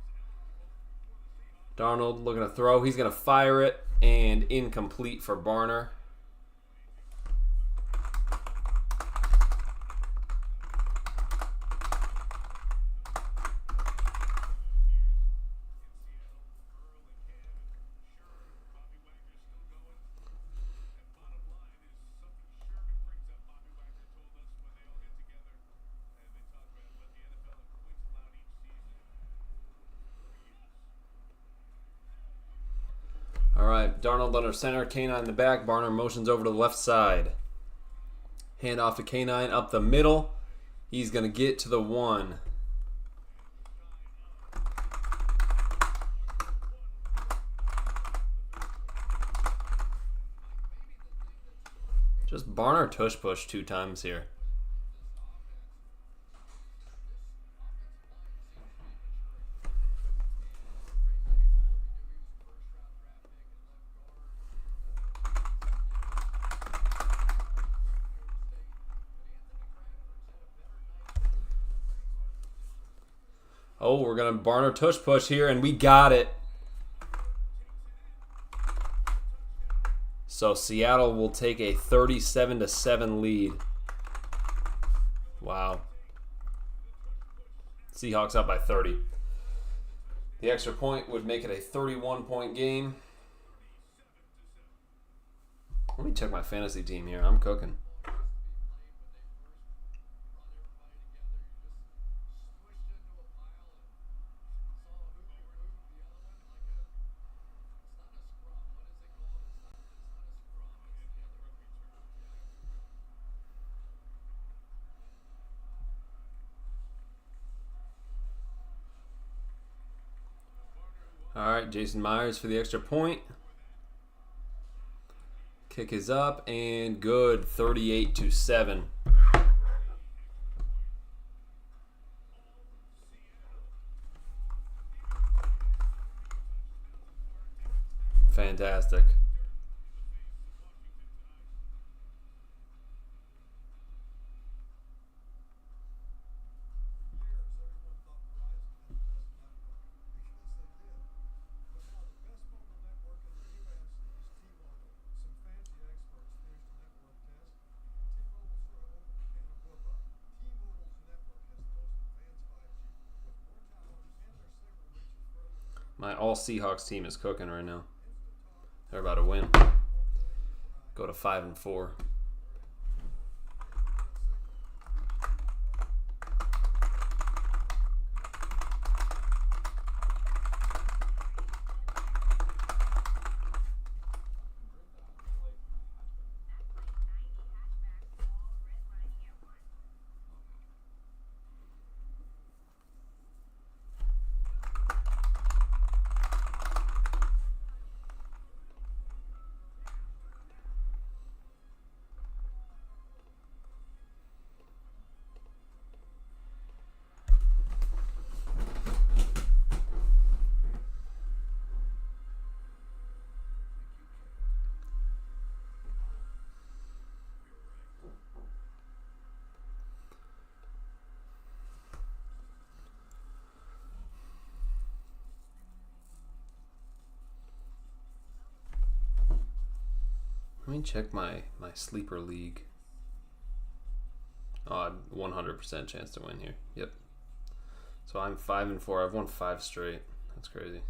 [SPEAKER 1] Darnold looking to throw. He's going to fire it. And incomplete for Barner. Alright, Darnold under center, K9 in the back. Barner motions over to the left side. Hand off to K9 up the middle. He's going to get to the 1. Just Barner tush push 2 times here. Oh, we're going to Barner tush push here, and we got it. So Seattle will take a 37-7 lead. Wow. Seahawks up by 30. The extra point would make it a 31-point game. Let me check my fantasy team here. I'm cooking. All right, Jason Myers for the extra point. Kick is up and good, 38-7. Fantastic. My all Seahawks team is cooking right now. They're about to win. Go to 5-4. Let me check my sleeper league. Oh, 100% chance to win here. Yep. So I'm 5-4. I've won 5 straight. That's crazy.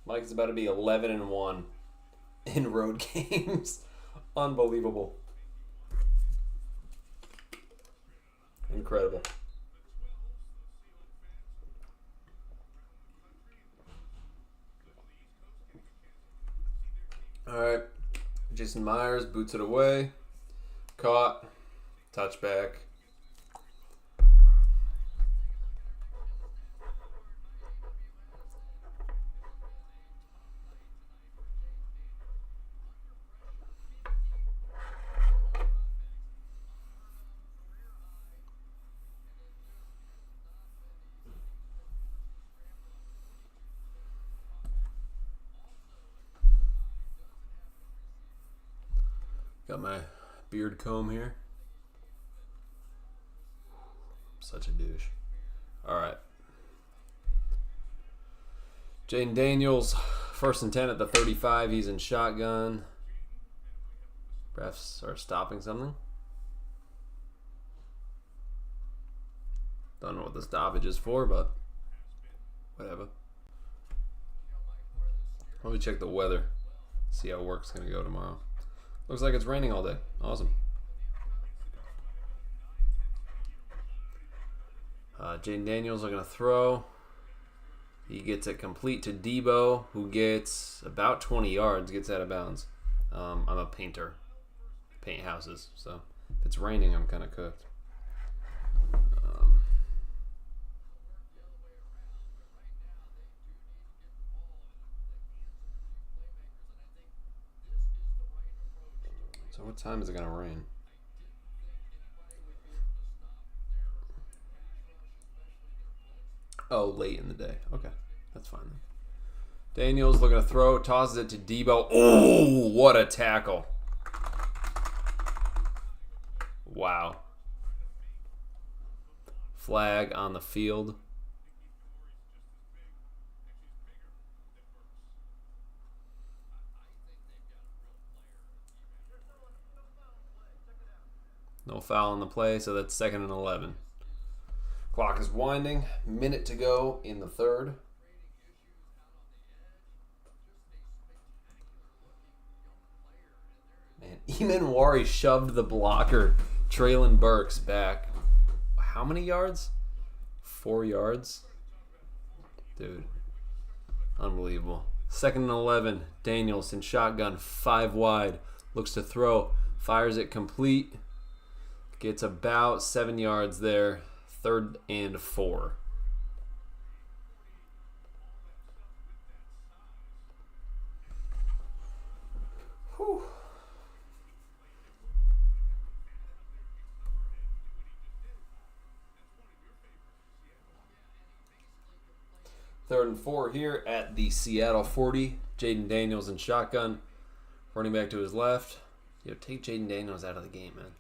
[SPEAKER 1] Mike's about to be 11-1 in road games. Unbelievable. Incredible. All right. Jason Myers boots it away. Caught. Touchback. Got my beard comb here. Such a douche. All right. Jaden Daniels, 1st and 10 at the 35. He's in shotgun. Refs are stopping something. Don't know what the stoppage is for, but whatever. Let me check the weather. See how work's going to go tomorrow. Looks like it's raining all day. Awesome. Jaden Daniels are going to throw. He gets it complete to Debo, who gets about 20 yards, gets out of bounds. I'm a painter. Paint houses. So if it's raining, I'm kind of cooked. So what time is it going to rain? Oh, late in the day. Okay, that's fine then. Daniels looking to throw, tosses it to Debo. Oh, what a tackle. Wow. Flag on the field. No foul on the play, so that's 2nd and 11. Clock is winding. Minute to go in the 3rd. Man, Eamon Wari shoved the blocker, Traylon Burks, back. How many yards? 4 yards? Dude. Unbelievable. 2nd and 11. Daniels in shotgun, 5 wide. Looks to throw. Fires it complete. Gets about 7 yards there. 3rd and 4. Whew. Third and 4 here at the Seattle 40. Jaden Daniels in shotgun. Running back to his left. Yo, take Jaden Daniels out of the game, man.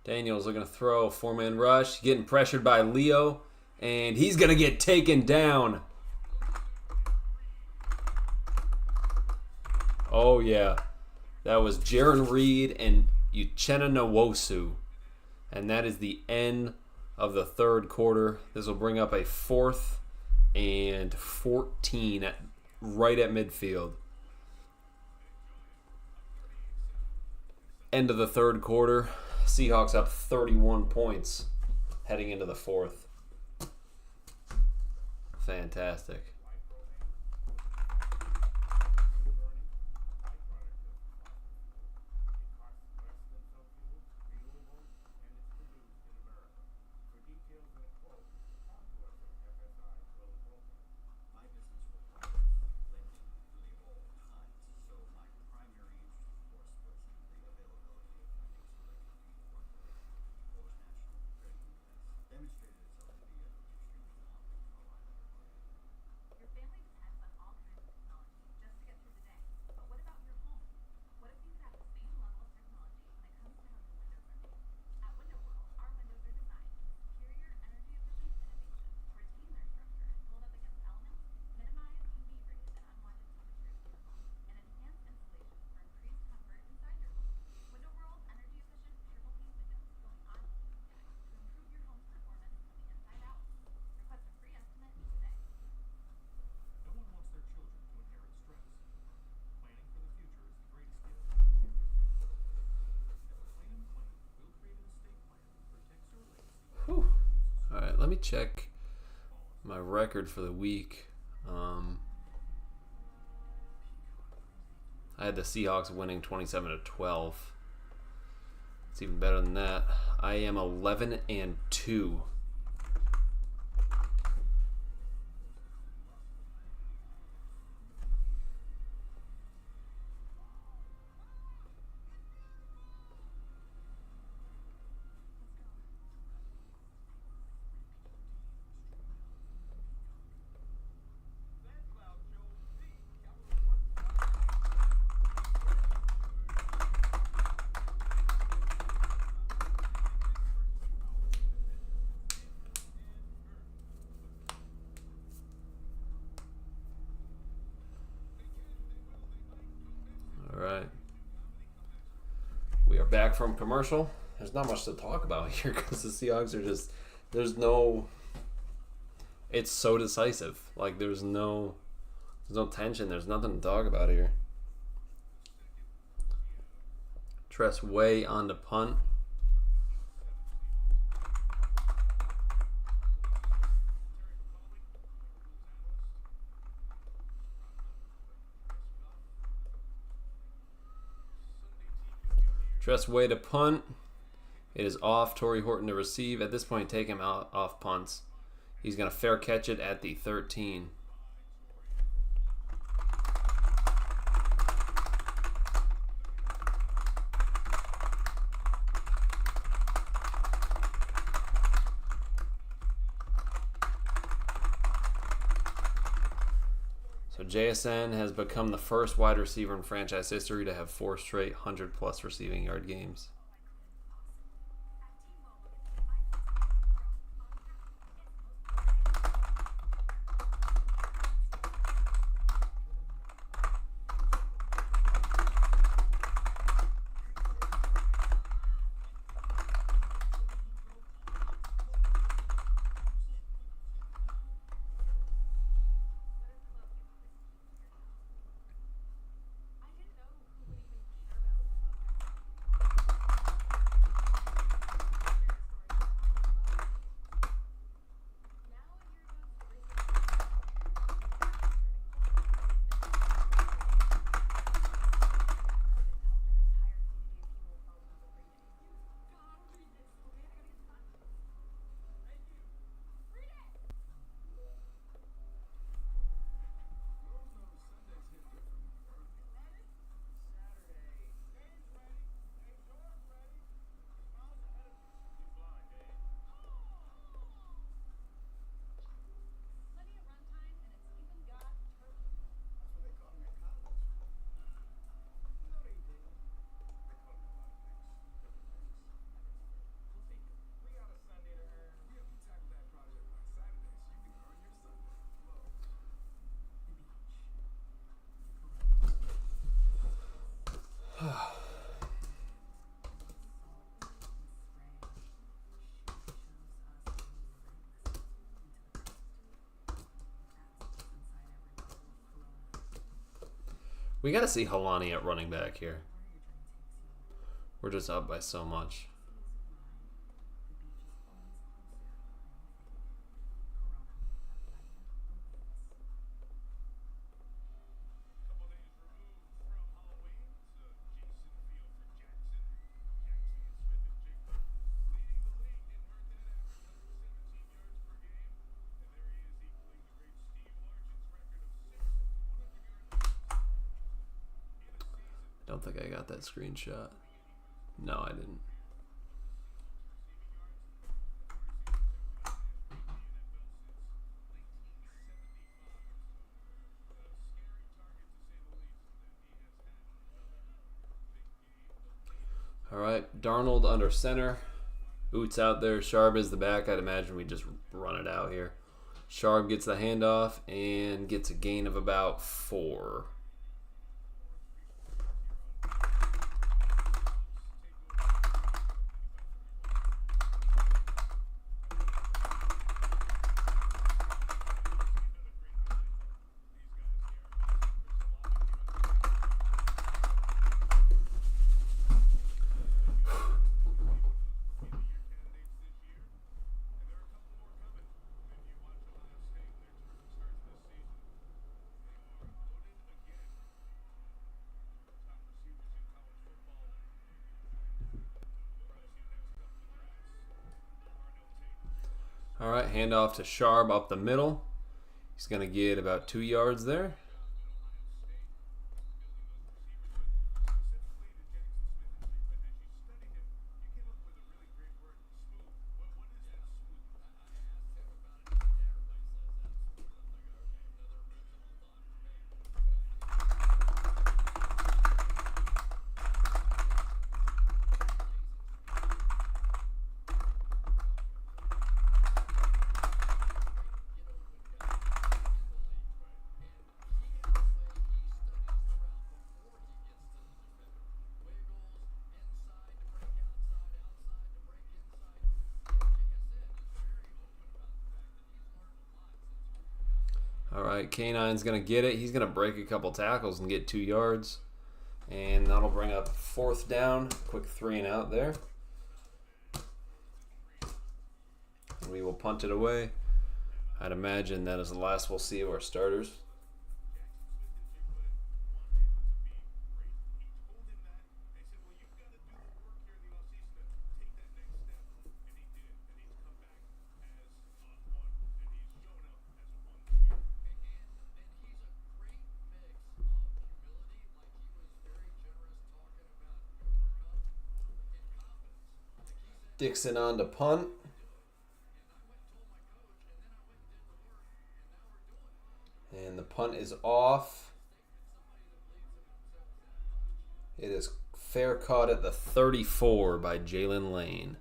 [SPEAKER 1] Daniels looking to throw a 4-man rush. Getting pressured by Leo. And he's going to get taken down. Oh, yeah. That was Jaron Reed and Uchenna Nwosu. And that is the end of the 3rd quarter. This will bring up a 4th and 14 right at midfield. End of the 3rd quarter. Seahawks up 31 points heading into the 4th. Fantastic. me check my record for the week. I had the Seahawks winning 27-12. It's even better than that. I am 11-2. All right. We are back from commercial. There's not much to talk about here because the Seahawks are just, it's so decisive. Like there's no tension. There's nothing to talk about here. Tress way on the punt. Tress way to punt. It is off. Torrey Horton to receive. At this point, take him out off punts. He's going to fair catch it at the 13. So JSN has become the first wide receiver in franchise history to have 4 straight 100-plus receiving yard games. We got to see Halani at running back here. We're just up by so much. I don't think I got that screenshot. No, I didn't. All right, Darnold under center. Boots out there. Sharp is the back. I'd imagine we just run it out here. Sharp gets the handoff and gets a gain of about 4. All right, handoff to Sharp up the middle. He's going to get about 2 yards there. All right, K9's going to get it. He's going to break a couple tackles and get 2 yards. And that'll bring up 4th down. Quick 3 and out there. And we will punt it away. I'd imagine that is the last we'll see of our starters. Dixon on to punt. And the punt is off. It is fair caught at the 34 by Jalen Lane.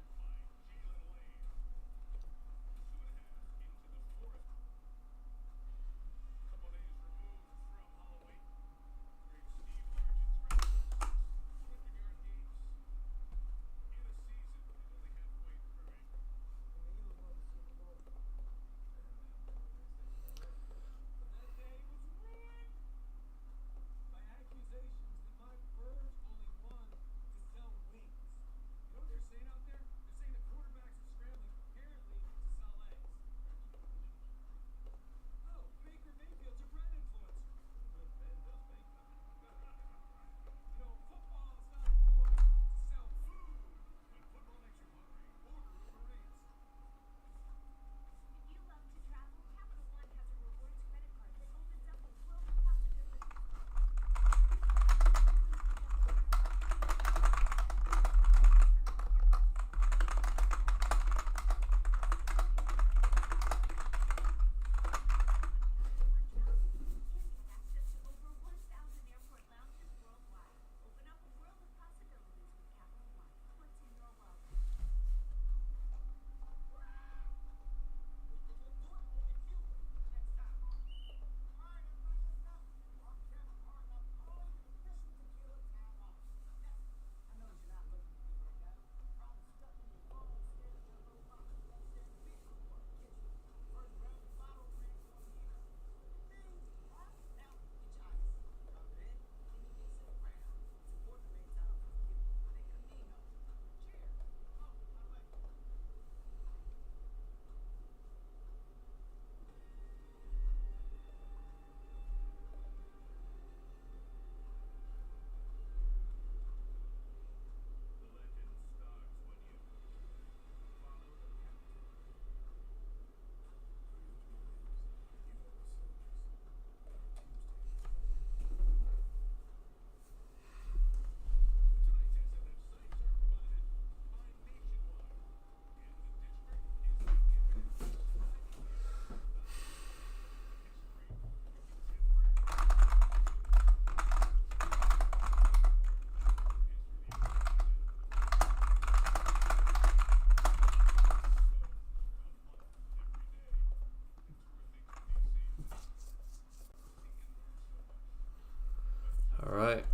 [SPEAKER 1] All right.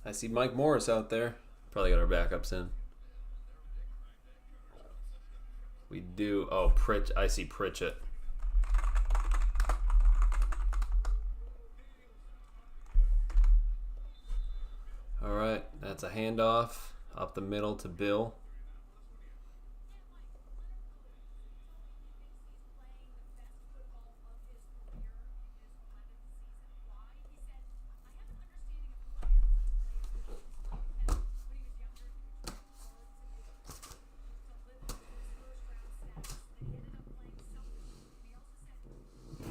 [SPEAKER 1] I see Mike Morris out there. Probably got our backups in. We do. Oh, I see Pritchett. All right. That's a handoff up the middle to Bill.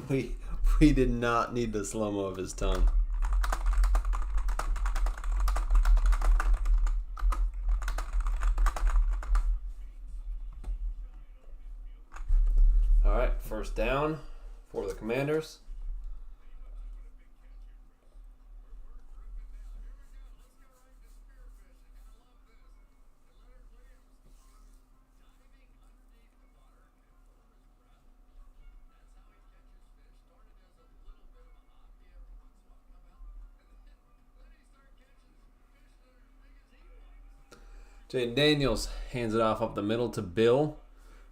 [SPEAKER 1] We did not need the slow-mo of his tongue. All right, first down for the Commanders. Jaden Daniels hands it off up the middle to Bill,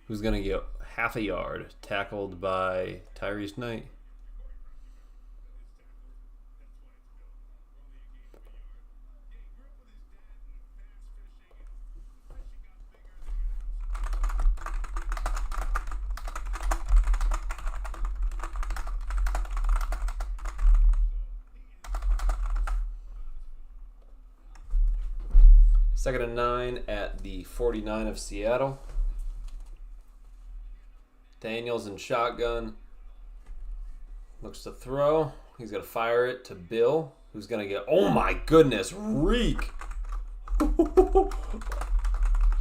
[SPEAKER 1] who's going to get half a yard, tackled by Tyrese Knight. Second and 9 at the 49 of Seattle. Daniels in shotgun. Looks to throw. He's going to fire it to Bill, who's going to get... Oh my goodness, reek!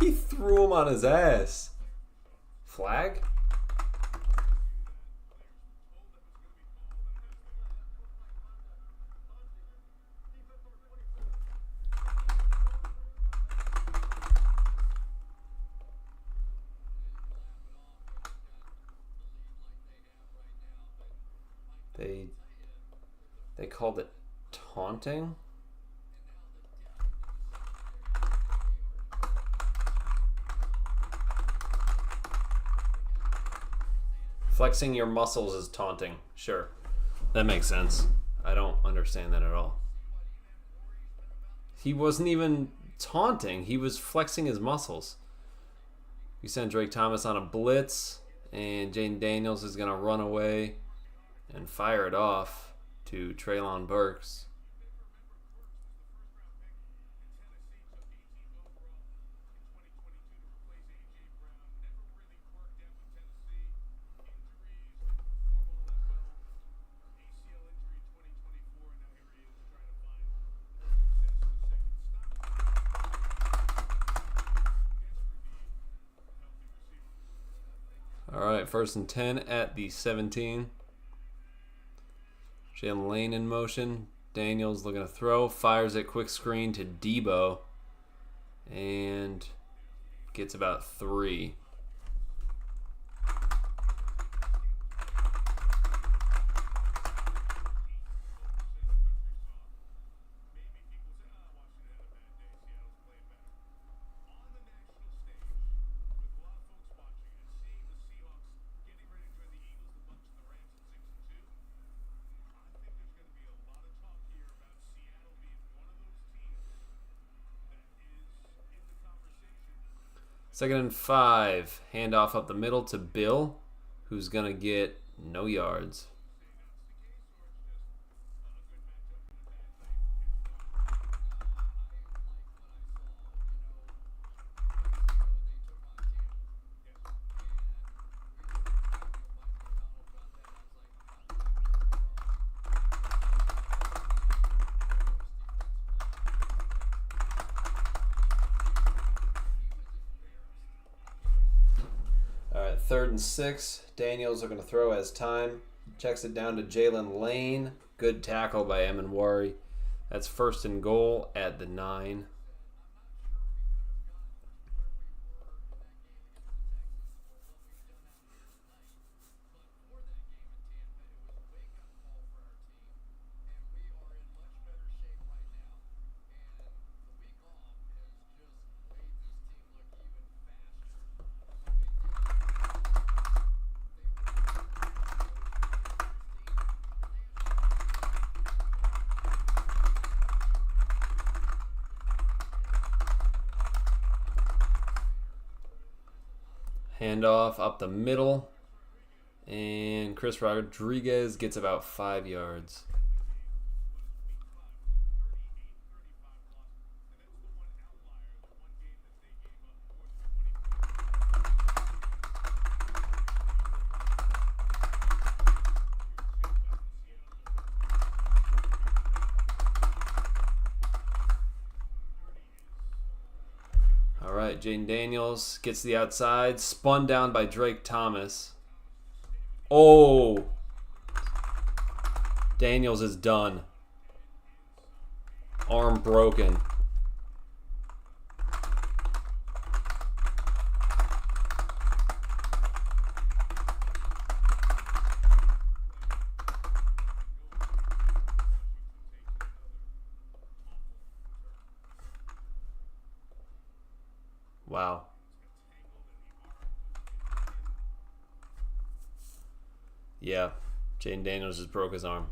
[SPEAKER 1] He threw him on his ass. Flag? They called it taunting. Flexing your muscles is taunting. Sure. That makes sense. I don't understand that at all. He wasn't even taunting. He was flexing his muscles. We sent Drake Thomas on a blitz, and Jaden Daniels is going to run away and fire it off to Treylon Burks. All right, first and 10 at the 17. Jalen Lane in motion. Daniels looking to throw. Fires it, quick screen to Debo. And gets about 3. Second and 5. Handoff up the middle to Bill, who's going to get no yards. Third and 6. Daniels are going to throw as time. Checks it down to Jalen Lane. Good tackle by Emanwari. That's first and goal at the 9. Handoff up the middle, and Chris Rodriguez gets about 5 yards. right, Jaden Daniels gets the outside. Spun down by Drake Thomas. Oh! Daniels is done. Arm broken. Wow. Yeah, Jaden Daniels just broke his arm.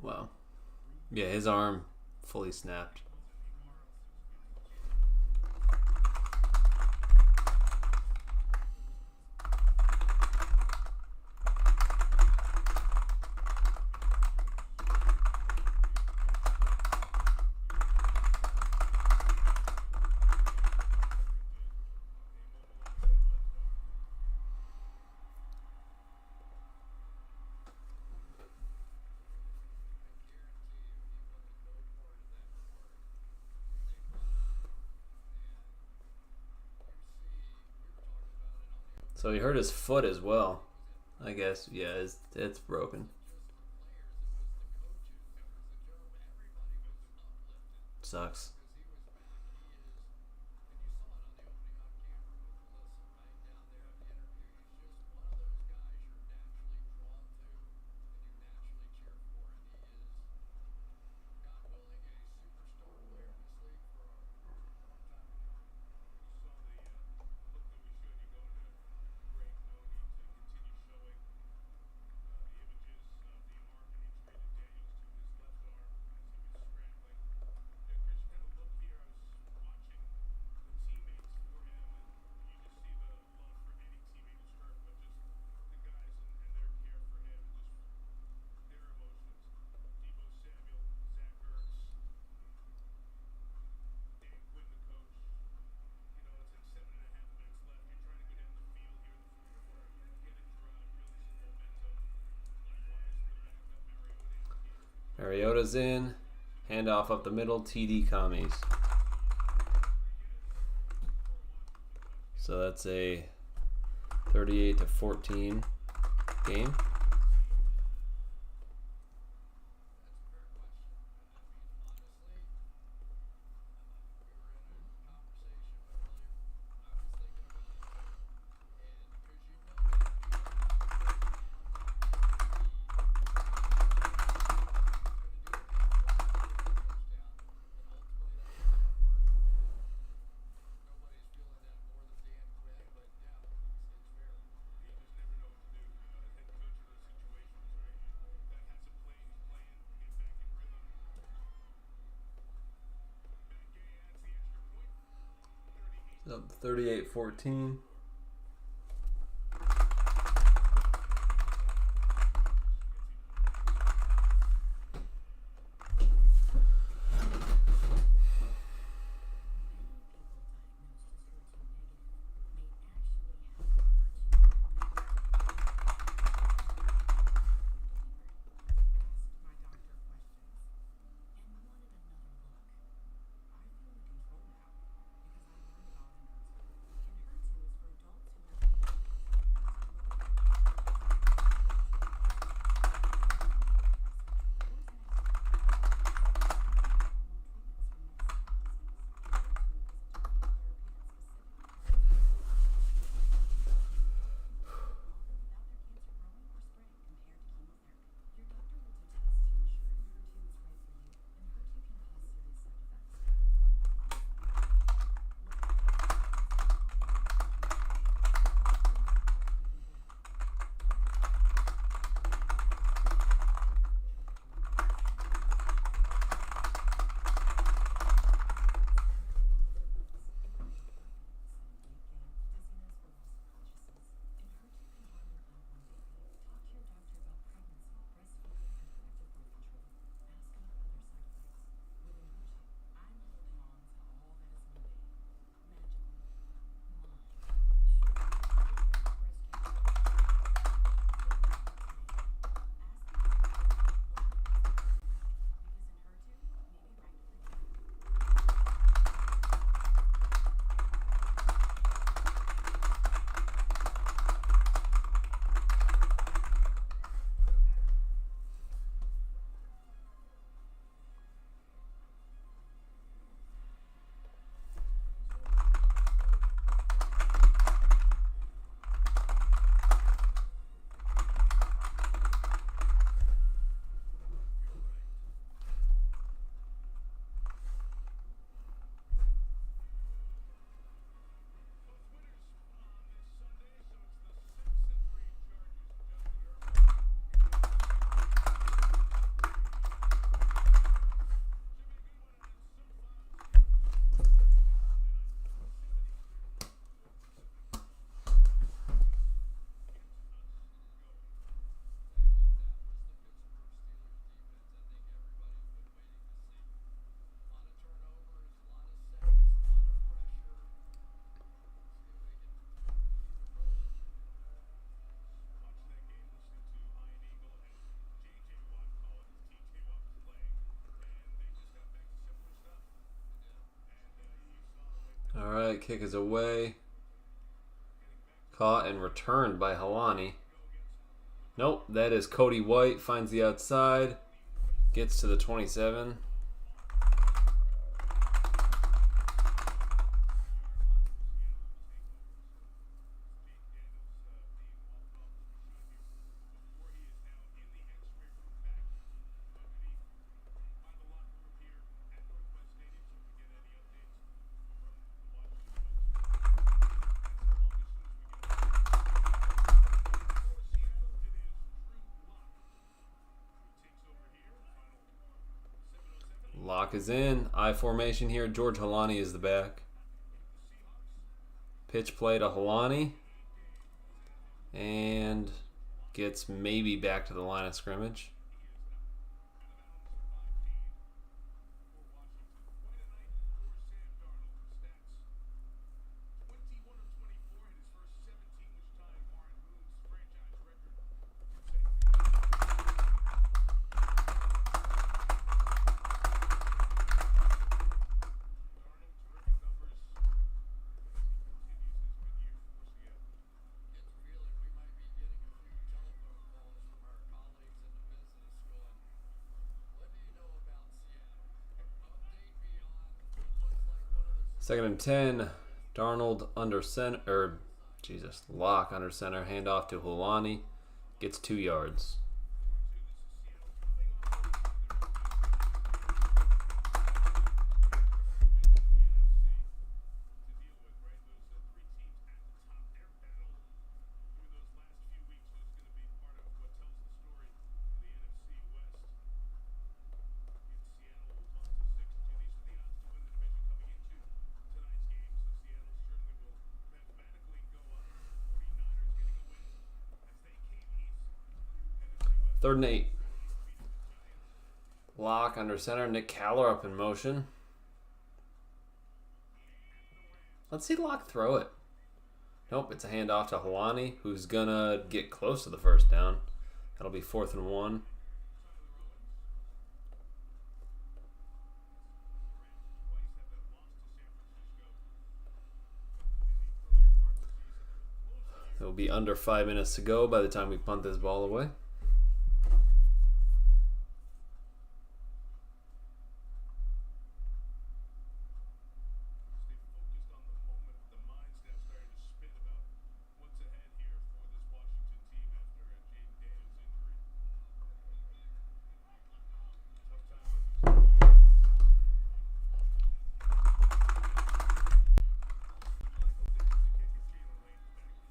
[SPEAKER 1] Wow. Yeah, his arm fully snapped. So he hurt his foot as well. I guess, yeah, it's broken. Sucks. Mariota's in. Handoff up the middle. TD commies. So that's a 38-14 game. up 38-14. All right, kick is away. Caught and returned by Helani. Nope, that is Cody White. Finds the outside. Gets to the 27. Lock is in. I formation here. George Helani is the back. Pitch play to Helani. And gets maybe back to the line of scrimmage. Second and 10. Darnold under center. Lock under center. Handoff to Helani. Gets 2 yards. 3rd and 8. Lock under center. Nick Caller up in motion. Let's see Lock throw it. Nope, it's a handoff to Helani, who's going to get close to the first down. That'll be 4th and 1. It will be under 5 minutes to go by the time we punt this ball away.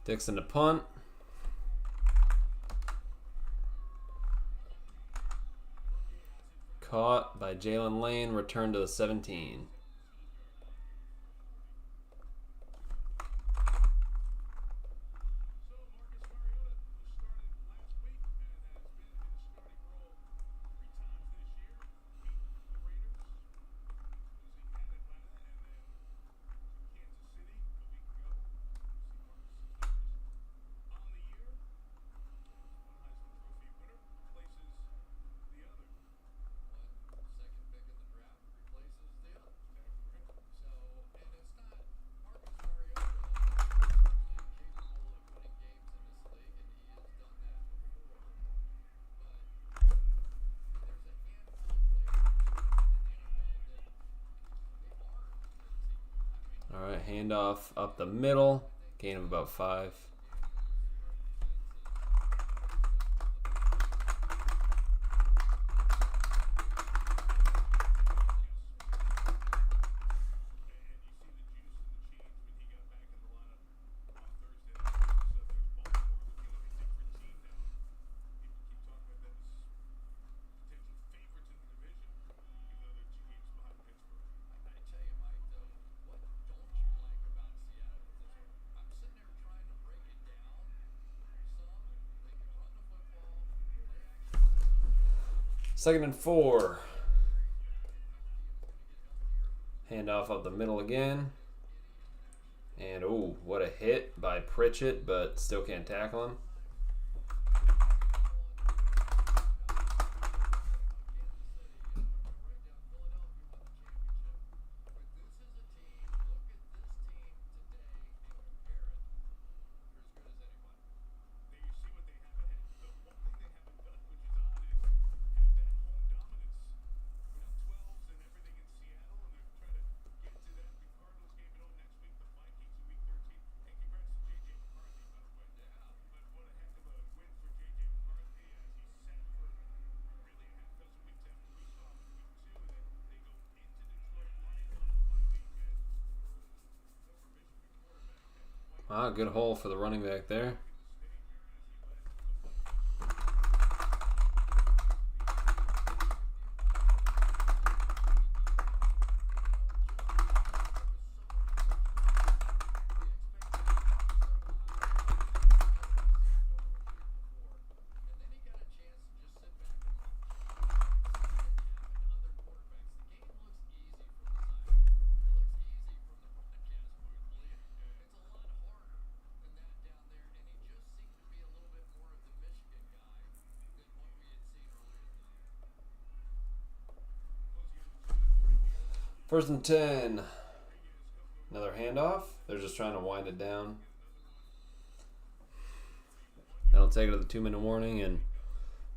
[SPEAKER 1] Dixon to punt. Caught by Jalen Lane. Return to the 17. All right, handoff up the middle. Gain of about 5. Second and 4. Handoff up the middle again. And, oh, what a hit by Pritchett, but still can't tackle him. Ah, good hole for the running back there. First and 10. Another handoff. They're just trying to wind it down. That'll take it to the 2-minute warning, and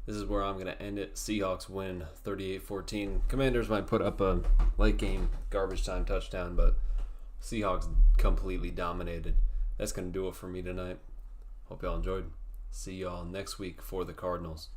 [SPEAKER 1] this is where I'm going to end it. Seahawks win 38-14. Commanders might put up a late game garbage time touchdown, but Seahawks completely dominated. That's going to do it for me tonight. Hope y'all enjoyed. See y'all next week for the Cardinals.